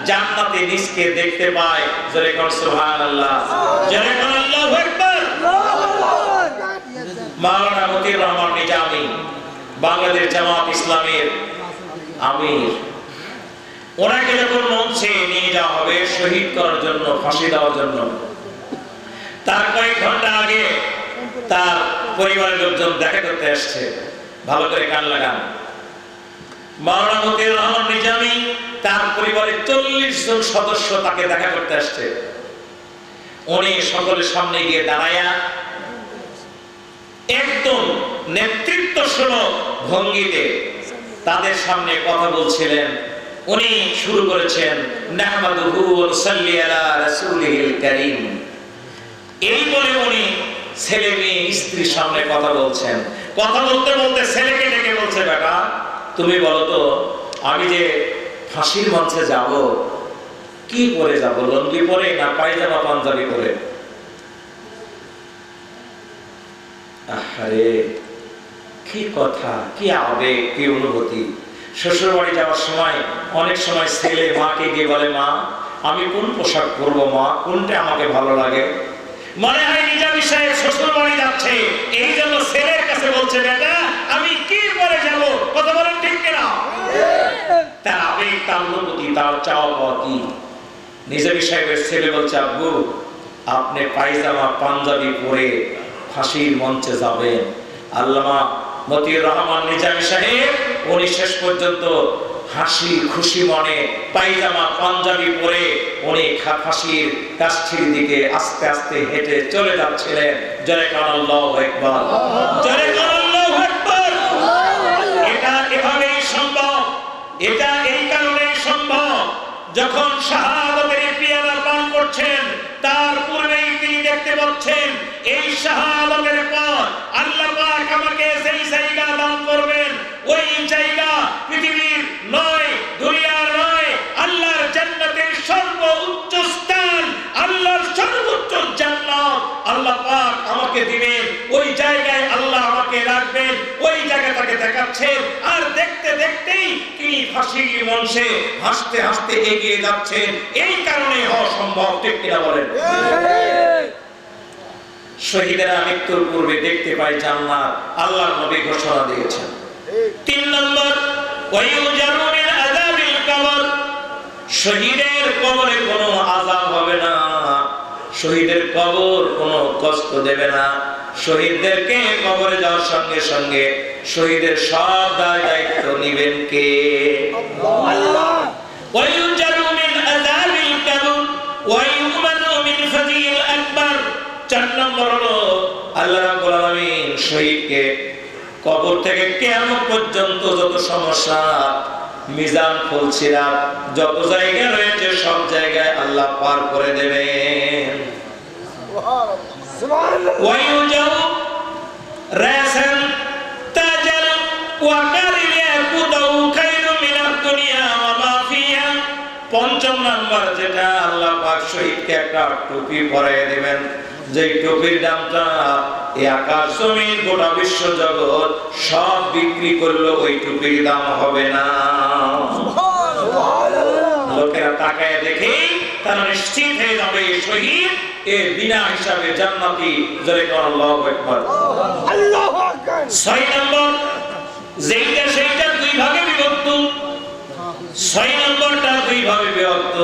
জান্নাতে নিজকে দেখতে পায়। জোরে কোন সুবহানাল্লাহ, জোরে কোন আল্লাহু আকবার। মাওলানা মতিউর রহমান নিজামী, বাংলাদেশ জামাত ইসলামের আমির, ওনাকে যখন মঞ্চে নিয়ে যাওয়া হবে শহীদ করার জন্য, ফাঁসি দেওয়ার জন্য, তার কয়েক ঘন্টা আগে তার পরিবারের লোকজন দেখা করতে আসছে। ভালো করে কান লাগান। মাওলানা মতিউর রহমান নিজামী, তার পরিবারের 40 জন সদস্য তাকে দেখা করতে আসছে। উনি সকলের সামনে গিয়ে দাঁড়ায়া একদম নেতৃত্বশীল ভঙ্গিতে তাদের সামনে কথা বলছিলেন। উনি শুরু করেছেন, নাহমাদুহু ওয়া নুসাল্লি আলা রাসূলিহিল কারীম। এই বলে উনি ছেলে মেয়ে স্ত্রীর সামনে কথা বলছেন। কথা বলতে বলতে ছেলেকে ডেকে বলছে, বেটা তুমি বলো তো, আমি যে ফাঁসির মঞ্চে যাব, কি পরে যাব? লুঙ্গি পরে না পায়জামা পাঞ্জাবি পরে? আরে কি কথা, কি আবেগ, কি অনুভূতি। শ্বশুর বাড়ি যাওয়ার সময় অনেক সময় ছেলে মাকে গিয়ে বলে, মা আমি কোন পোশাক পরবো, মা কোনটা আমাকে ভালো লাগে। মনে হয় নিজামী সাহেব শ্বশুর বাড়ি যাচ্ছে, এই জন্য ছেলের কাছে বলছে, বেটা আমি কি পরে যাব। কথা বলেন ঠিক কিনা? তার আবেগ, তার অনুভূতি, তার চাওয়া পাওয়া কি। নিজামী সাহেবের ছেলে বলছে, আব্বু আপনি পায়জামা পাঞ্জাবি পরে ফাঁসির মঞ্চে যাবেন। আল্লামা মতিউর রহমান নিজামী সাহেব উনি শেষ পর্যন্ত হাসি খুশি মনে পায়জামা পাঞ্জাবি পরে উনি ফাঁসির কাষ্ঠির দিকে আস্তে আস্তে হেঁটে চলে যাচ্ছিলেন। জয় কান আল্লাহু আকবার, জয় কান আল্লাহু আকবার। এটা এভাবেই সম্ভব, এটা এই কারণেই সম্ভব, যখন শাহাদাতের পেয়ালা পান করছেন তার পূর্বেই তিনি দেখতে পাচ্ছেন এই শাহাদাতের পর আল্লাহ পাক আমাকে সেই জায়গা দান করবেন, ওই জায়গা পৃথিবীর নয়, দুনিয়ার নয়, আল্লাহর জান্নাতের সর্বোচ্চ স্থান, আল্লাহর সর্বোচ্চ জান্নাত আল্লাহ পাক আমাকে দিবেন। ওই জায়গায় আল্লাহ আমাকে রাখবেন, ওই জায়গাটাকে দেখাচ্ছেন। আর দেখতে দেখতেই তিনি ফাঁসির মঞ্চে হাসতে হাসতে এগিয়ে যাচ্ছেন। এই কারণে হওয়া সম্ভব, ঠিক কিনা বলেন? শহীদেরা মৃত্যুর পূর্বে দেখতে পায় জান্নাত, আল্লাহর নবী ঘোষণা দিয়েছেন। 3 নম্বর, ওয়ায়ুজারু মিন আযাবিল কবর, শহীদের কবরে কোনো আযাব হবে না, শহীদের কবর কোনো কষ্ট দেবে না। শহীদদেরকে কবরে যাওয়ার সঙ্গে সঙ্গে শহীদের সব দায়িত্ব নেবেন কে? আল্লাহ। ওয়ায়ুজারু মিন আযাবিল কবর ওয়া ইউমানু মিন ফাজিল আকবার। 4 নম্বর হলো আল্লাহ রাব্বুল আলামিন শহীদকে কবর থেকে কিয়ামত পর্যন্ত যত সমস্যা, মিজান ফুলসিরাত যত জায়গা রয়েছে সব জায়গায় আল্লাহ পার করে দেবেন। সুবহানাল্লাহ। ওয়ায়ুজাউ রাসান তাজাল ওয়া কারিয়াকুদাউ খায়রুম মিনাদ দুনিয়া ওয়া মা ফিহা। 5 নম্বর যেটা, আল্লাহ পাক শহীদকে একটা টুপি পরিয়ে দিবেন, যে টুপির দামটা এই আকাশ জমিন গোটা বিশ্ব জগৎ সব বিক্রি করলো ওই টুপির দাম হবে না। লোকেরা তাকায় দেখে তারা নিশ্চিত হয়ে যাবে শহীদ এর বিনা হিসাবে জান্নাতি। জোরে বলেন আল্লাহু আকবার। আল্লাহু আকবার। 6 নম্বর যেইটা সেইটা দুই ভাগে বিভক্ত। 6 নম্বরটা দুই ভাগে বিভক্ত।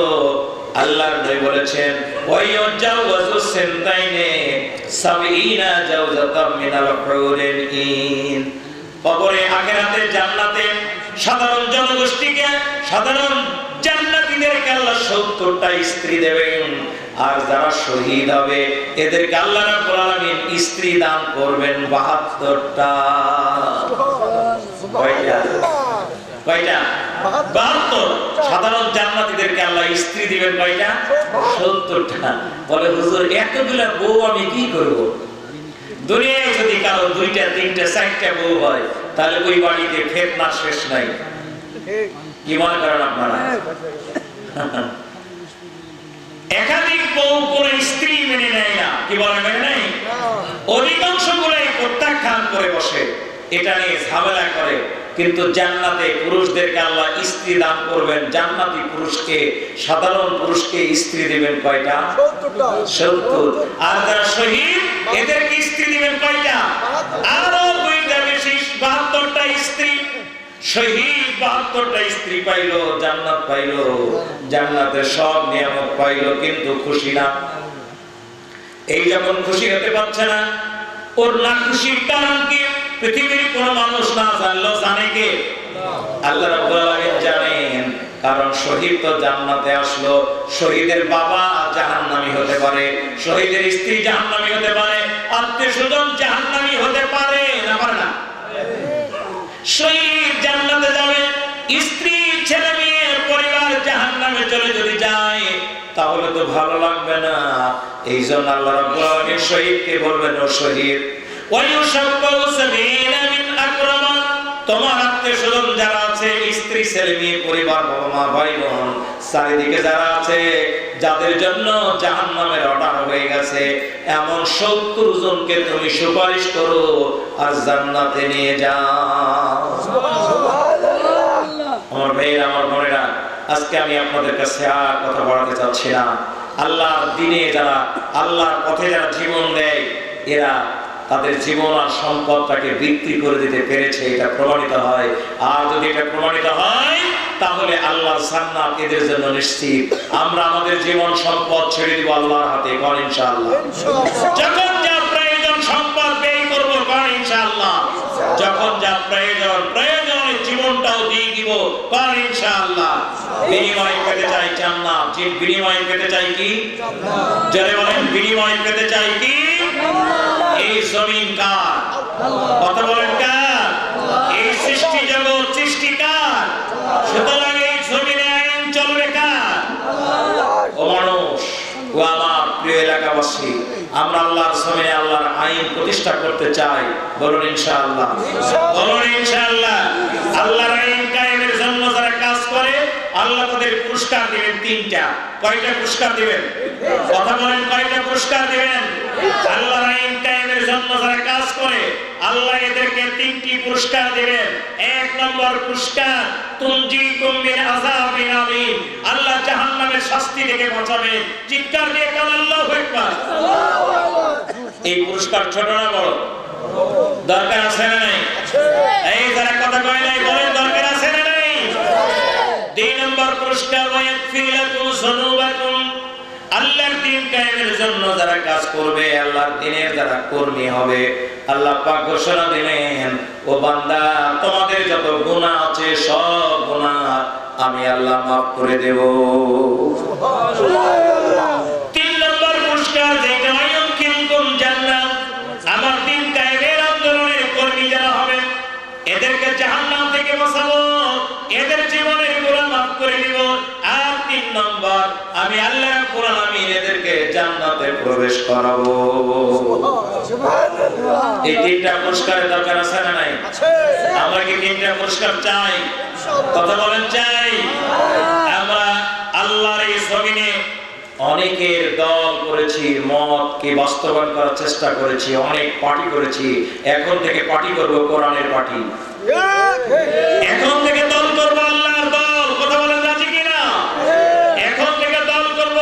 আল্লাহর নবী বলেছেন ওয়ায়াজাওয়াজু সিনতাইনে সাবিনা জাওজাতাম মিনাল হুরুল ইন। কবরে আখিরাতে জান্নাতে সাধারণ জনগোষ্ঠীকে সাধারণ জান্নাতীদেরকে আল্লাহ 70টা স্ত্রী দেবেন, আর যারা শহীদ হবে এদেরকে আল্লাহ রাব্বুল আলামিন স্ত্রী দান করবেন 72টা। কয়টা? 72। সাধারণ জান্নাতীদেরকে আল্লাহ স্ত্রী দিবেন কয়টা? 70টা। বলে হুজুর এতগুলা বউ আমি কি করব? দুনিয়ায় যদি কারো 2টা 3টা 4টা বউ হয় তাহলে ওই বাড়িতে ফিতনা শেষ নাই। কি মনে করেন আপনারা? একাধিক বউ কোন স্ত্রী মেনে নেয় না। কি বলে মেনে নেয়? অধিকাংশ গুলাই প্রত্যাখ্যান করে বসে, এটা নিয়ে ঝামেলা করে। কিন্তু জান্নাতে পুরুষদেরকে আল্লাহ স্ত্রী দান করবেন। জান্নাতি পুরুষকে সাধারণ পুরুষকে স্ত্রী দিবেন কয়টা? 70। আর যারা শহীদ এদেরকে স্ত্রী দিবেন কয়টা? আরো 2টা বেশি, 72টা স্ত্রী। শহীদ 72টা স্ত্রী পাইলো, জান্নাত পাইলো, জান্নাতের সব নিয়ামত পাইলো, কিন্তু খুশি না। এই যখন খুশি হতে পারছে না, ওর না খুশির কারণ কি পৃথিবীর কোন মানুষ না জানলো, জানে কে? আল্লাহ রাব্বুল আলামিন জানেন। কারণ শহীদ তো জান্নাতে আসলো, শহীদের বাবা জাহান্নামী হতে পারে, শহীদের স্ত্রী জাহান্নামী হতে পারে, আত্মীয়স্বজন জাহান্নামী হতে পারে, না পারে না? শহীদ জান্নাতে যাবে, স্ত্রী ছেলে মেয়ের পরিবার জাহান্নামে চলে যদি যায় তাহলে তো ভালো লাগবে না। এই জন্য আল্লাহ রাব্বুল আলামিন শহীদকে বলবেন ও শহীদ ওয়ায়ুশাব্বাহু সাবিনা মিন আকরামা। তোমার আত্মীয়স্বজন যারা আছে, স্ত্রী ছেলে মেয়ে পরিবার বাবা মা ভাই বোন চারিদিকে যারা আছে, যাদের জন্য জাহান্নামের অর্ডার হয়ে গেছে, এমন 70 জনকে তুমি সুপারিশ করো আর জান্নাতে নিয়ে যাও। আমার ভাইয়েরা, আমার বোনেরা, আজকে আমি আপনাদের কাছে আর কথা বলাতে চাচ্ছি না। আল্লাহর দ্বীনে যারা, আল্লাহর পথে যারা জীবন দেয়, এরা তাদের জীবন আর সম্পদটাকে বিক্রি করে দিতে পেরেছে, এটা প্রমাণিত হয়। আর যদি এটা প্রমাণিত হয় তাহলে আল্লাহর জান্নাত এদের জন্য নিশ্চিত। আমরা আমাদের জীবন সম্পদ ছেড়ে দিব আল্লাহর হাতে, কোন ইনশাআল্লাহ। যখন যা প্রয়োজন সম্পদ ব্যয় করব, কোন ইনশাআল্লাহ। যখন যা প্রয়োজনে জীবনটাও দিয়ে দিব, কোন ইনশাআল্লাহ। বিনিময় পেতে চাই জান্নাত, যে বিনিময় পেতে চাই কি? যারা বলেন বিনিময় পেতে চাই কি? এই জমিন কার? কথা বলেন কার? এই সৃষ্টি জগৎ সৃষ্টি কার? সুতরাং এই জমিনে আইন চলবে কার? ও মানুষ, ও আমার প্রিয় এলাকাবাসী, আমরা আল্লাহর জমিনে আল্লাহর আইন প্রতিষ্ঠা করতে চাই। বলুন ইনশাআল্লাহ, বলুন ইনশাআল্লাহ। আল্লাহর আইন কায়েমের জন্য যারা কাজ করে আল্লাহ তাদের পুরস্কার দিবেন 3টা। কয়টা পুরস্কার দিবেন? কথা বলেন, কয়টা পুরস্কার দিবেন? আল্লাহর আইন কায়েমের জন্য যারা কাজ করে আল্লাহ এদেরকে 3টি পুরস্কার দিবেন। 1 নম্বর পুরস্কার তুনজিকুম মিন আযাবিন আলীম। আল্লাহ জাহান্নামের শাস্তি থেকে বাঁচাবেন। চিৎকার দিয়ে বলেন আল্লাহু আকবার। এই পুরস্কার ছোট না বড়? দরকার আছে না নাই? এই যারা কথা কয় নাই বলেন দরকার আছে না নাই? 2 নম্বর পুরস্কার ওয়ায়াগফির লাকুম যুনুবাকুম। আল্লাহর দ্বীন কায়েমের জন্য যারা কাজ করবে, আল্লাহর দ্বীনের যারা কর্মী হবে, আল্লাহ পাক ঘোষণা দিলেন, ও বান্দা তোমাদের যত গুনাহ আছে সব গুনাহ আমি আল্লাহ মাফ করে দেব। সুবহানাল্লাহ। 3 নম্বর পুরস্কার যেটা ওয়ায়ুমকিনকুম জান্নাত। আমার দ্বীন কায়েমের আন্দোলনের কর্মী যারা হবে এদেরকে জাহান্নাম থেকে বাঁচাবো, এদের জীবনের গুনাহ মাফ করে দিব। আর 3 নম্বর আমি আল্লাহ রাব্বুল আলামিন এদেরকে জান্নাতে প্রবেশ করাবো। সুবহানাল্লাহ। এই 3টা পুরস্কারের দরকার আছে না নাই? আমরা কি 3টা পুরস্কার চাই? কথা বলেন চাই? আমরা আল্লাহর এই জমিনে অনেকের দল করেছি, মতকে বাস্তবায়ন করার চেষ্টা করেছি, অনেক পার্টি করেছি। এখন থেকে পার্টি করব কোরআনের পার্টি। এখন থেকে দল করব আল্লাহর দল। কথা বলেন রাজি কিনা? এখন থেকে দল করব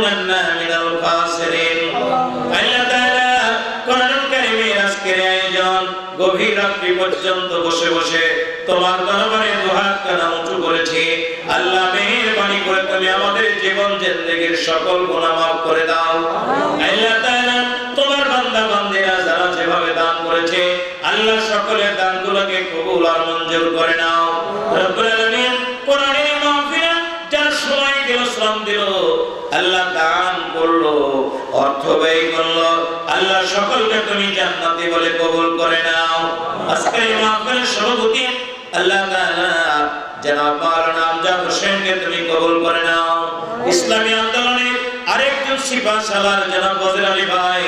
লানাকুনান্না মিনাল খাসিরিন। আল্লাহ তাআলা কোরআনুল কারীমের আজকের আয়োজন গভীর রাত্রি পর্যন্ত বসে বসে তোমার দরবারে দুহাত কানা উঁচু করেছি। আল্লাহ মেহেরবানি করে তুমি আমাদের জীবন জিন্দেগীর সকল গুনাহ মাফ করে দাও। আল্লাহ তাআলা তোমার বান্দা বান্দীরা যারা যেভাবে দান করেছে আল্লাহ সকলের দানগুলোকে কবুল আর মঞ্জুর করে নাও। রব্বুল আলামিন কোরআনের মাহফিলে যারা সময় দিল, শ্রম দিল, আল্লাহ দান করলো, অর্থ ব্যয় করলো, আল্লাহ সকলকে তুমি জান্নাতি বলে কবুল করে নাও। আজকের এই মাহফিলের সভাপতি আল্লাহ তাআলা জনাব মাওলানা আমজাদ হোসেনকে তুমি কবুল করে নাও। ইসলামী আন্দোলনের আরেকজন সিপাহ সালার জনাব বজর আলী ভাই,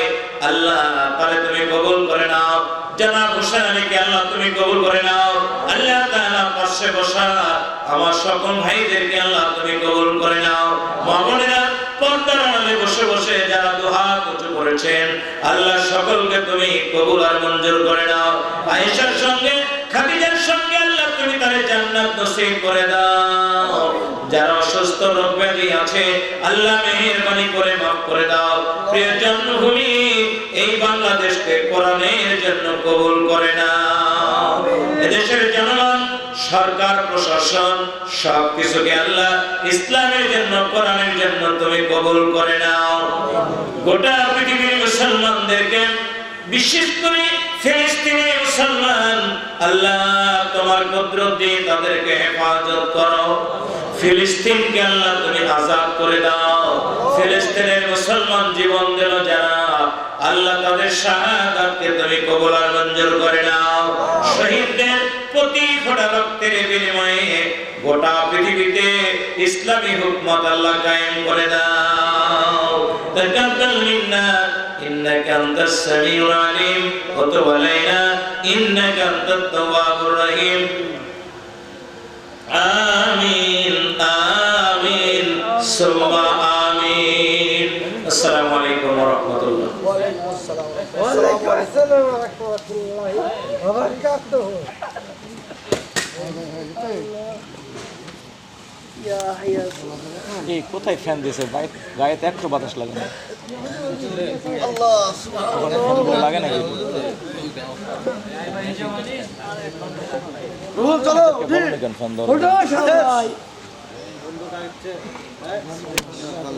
আল্লাহ তাআলা তুমি কবুল করে নাও। জনাব হোসেন আলীকে আল্লাহ তুমি কবুল করে নাও। আল্লাহ তাআলা পাশে বসা আমার সকল ভাইদেরকে আল্লাহ তুমি কবুল করে নাও। মা বোনেরা পর্দার আড়ালে বসে বসে যারা দুহাত উঁচু করেছেন আল্লাহ সকলকে তুমি কবুল আর মঞ্জুর করে নাও। আয়েশার সঙ্গে খাদিজার সঙ্গে আল্লাহ তুমি তারে জান্নাত নসিব করে দাও। যারা অসুস্থ রোগ ব্যাধি আছে আল্লাহ মেহেরবানি করে মাফ করে দাও। প্রিয় জন্মভূমি এই বাংলাদেশকে কোরআনের জন্য কবুল করে নাও। এদেশের জনগণ, সরকার, প্রশাসন সবকিছুকে আল্লাহ ইসলামের জন্য, কোরআনের জন্য তুমি কবুল করে নাও। গোটা পৃথিবীর মুসলমানদেরকে, বিশেষ করে ফিলিস্তিনের মুসলমান, আল্লাহ তোমার কুদরত দিয়ে তাদেরকে হেফাজত করো। ফিলিস্তিনকে আল্লাহ তুমি আজাদ করে দাও। ফিলিস্তিনের মুসলমান জীবন দিল যারা, আল্লাহ তাদের শাহাদাতকে তুমি কবুল আর মঞ্জুর করে নাও। শহীদদের প্রতি ফোঁটা রক্তের বিনিময়ে গোটা পৃথিবীতে ইসলামী হুকমত আল্লাহ কায়েম করে দাও। তাকাব্বাল মিন্না ইন্নাকা আনতাস সামিউল আলিম ওয়া তুব আলাইনা ইন্নাকা আনতাত তাওয়াবুর রহিম। আমিন আমিন সুম্মা আমিন। আসসালামু আলাইকুম ওয়া রাহমাতুল্লাহ। ওয়ালাইকুম আসসালাম ওয়া রাহমাতুল্লাহি ওয়া বারাকাতুহু। ইয়া হাইয়া এই কোথায় ফ্যান দিয়েছে গায়ে তো একটু বাতাস লাগে না। আল্লাহ ওখানে ফ্যানগুলো লাগে নাকি? রুহুল চলো বলেন কেন ফ্যান দরকার? ওঠো সবাই।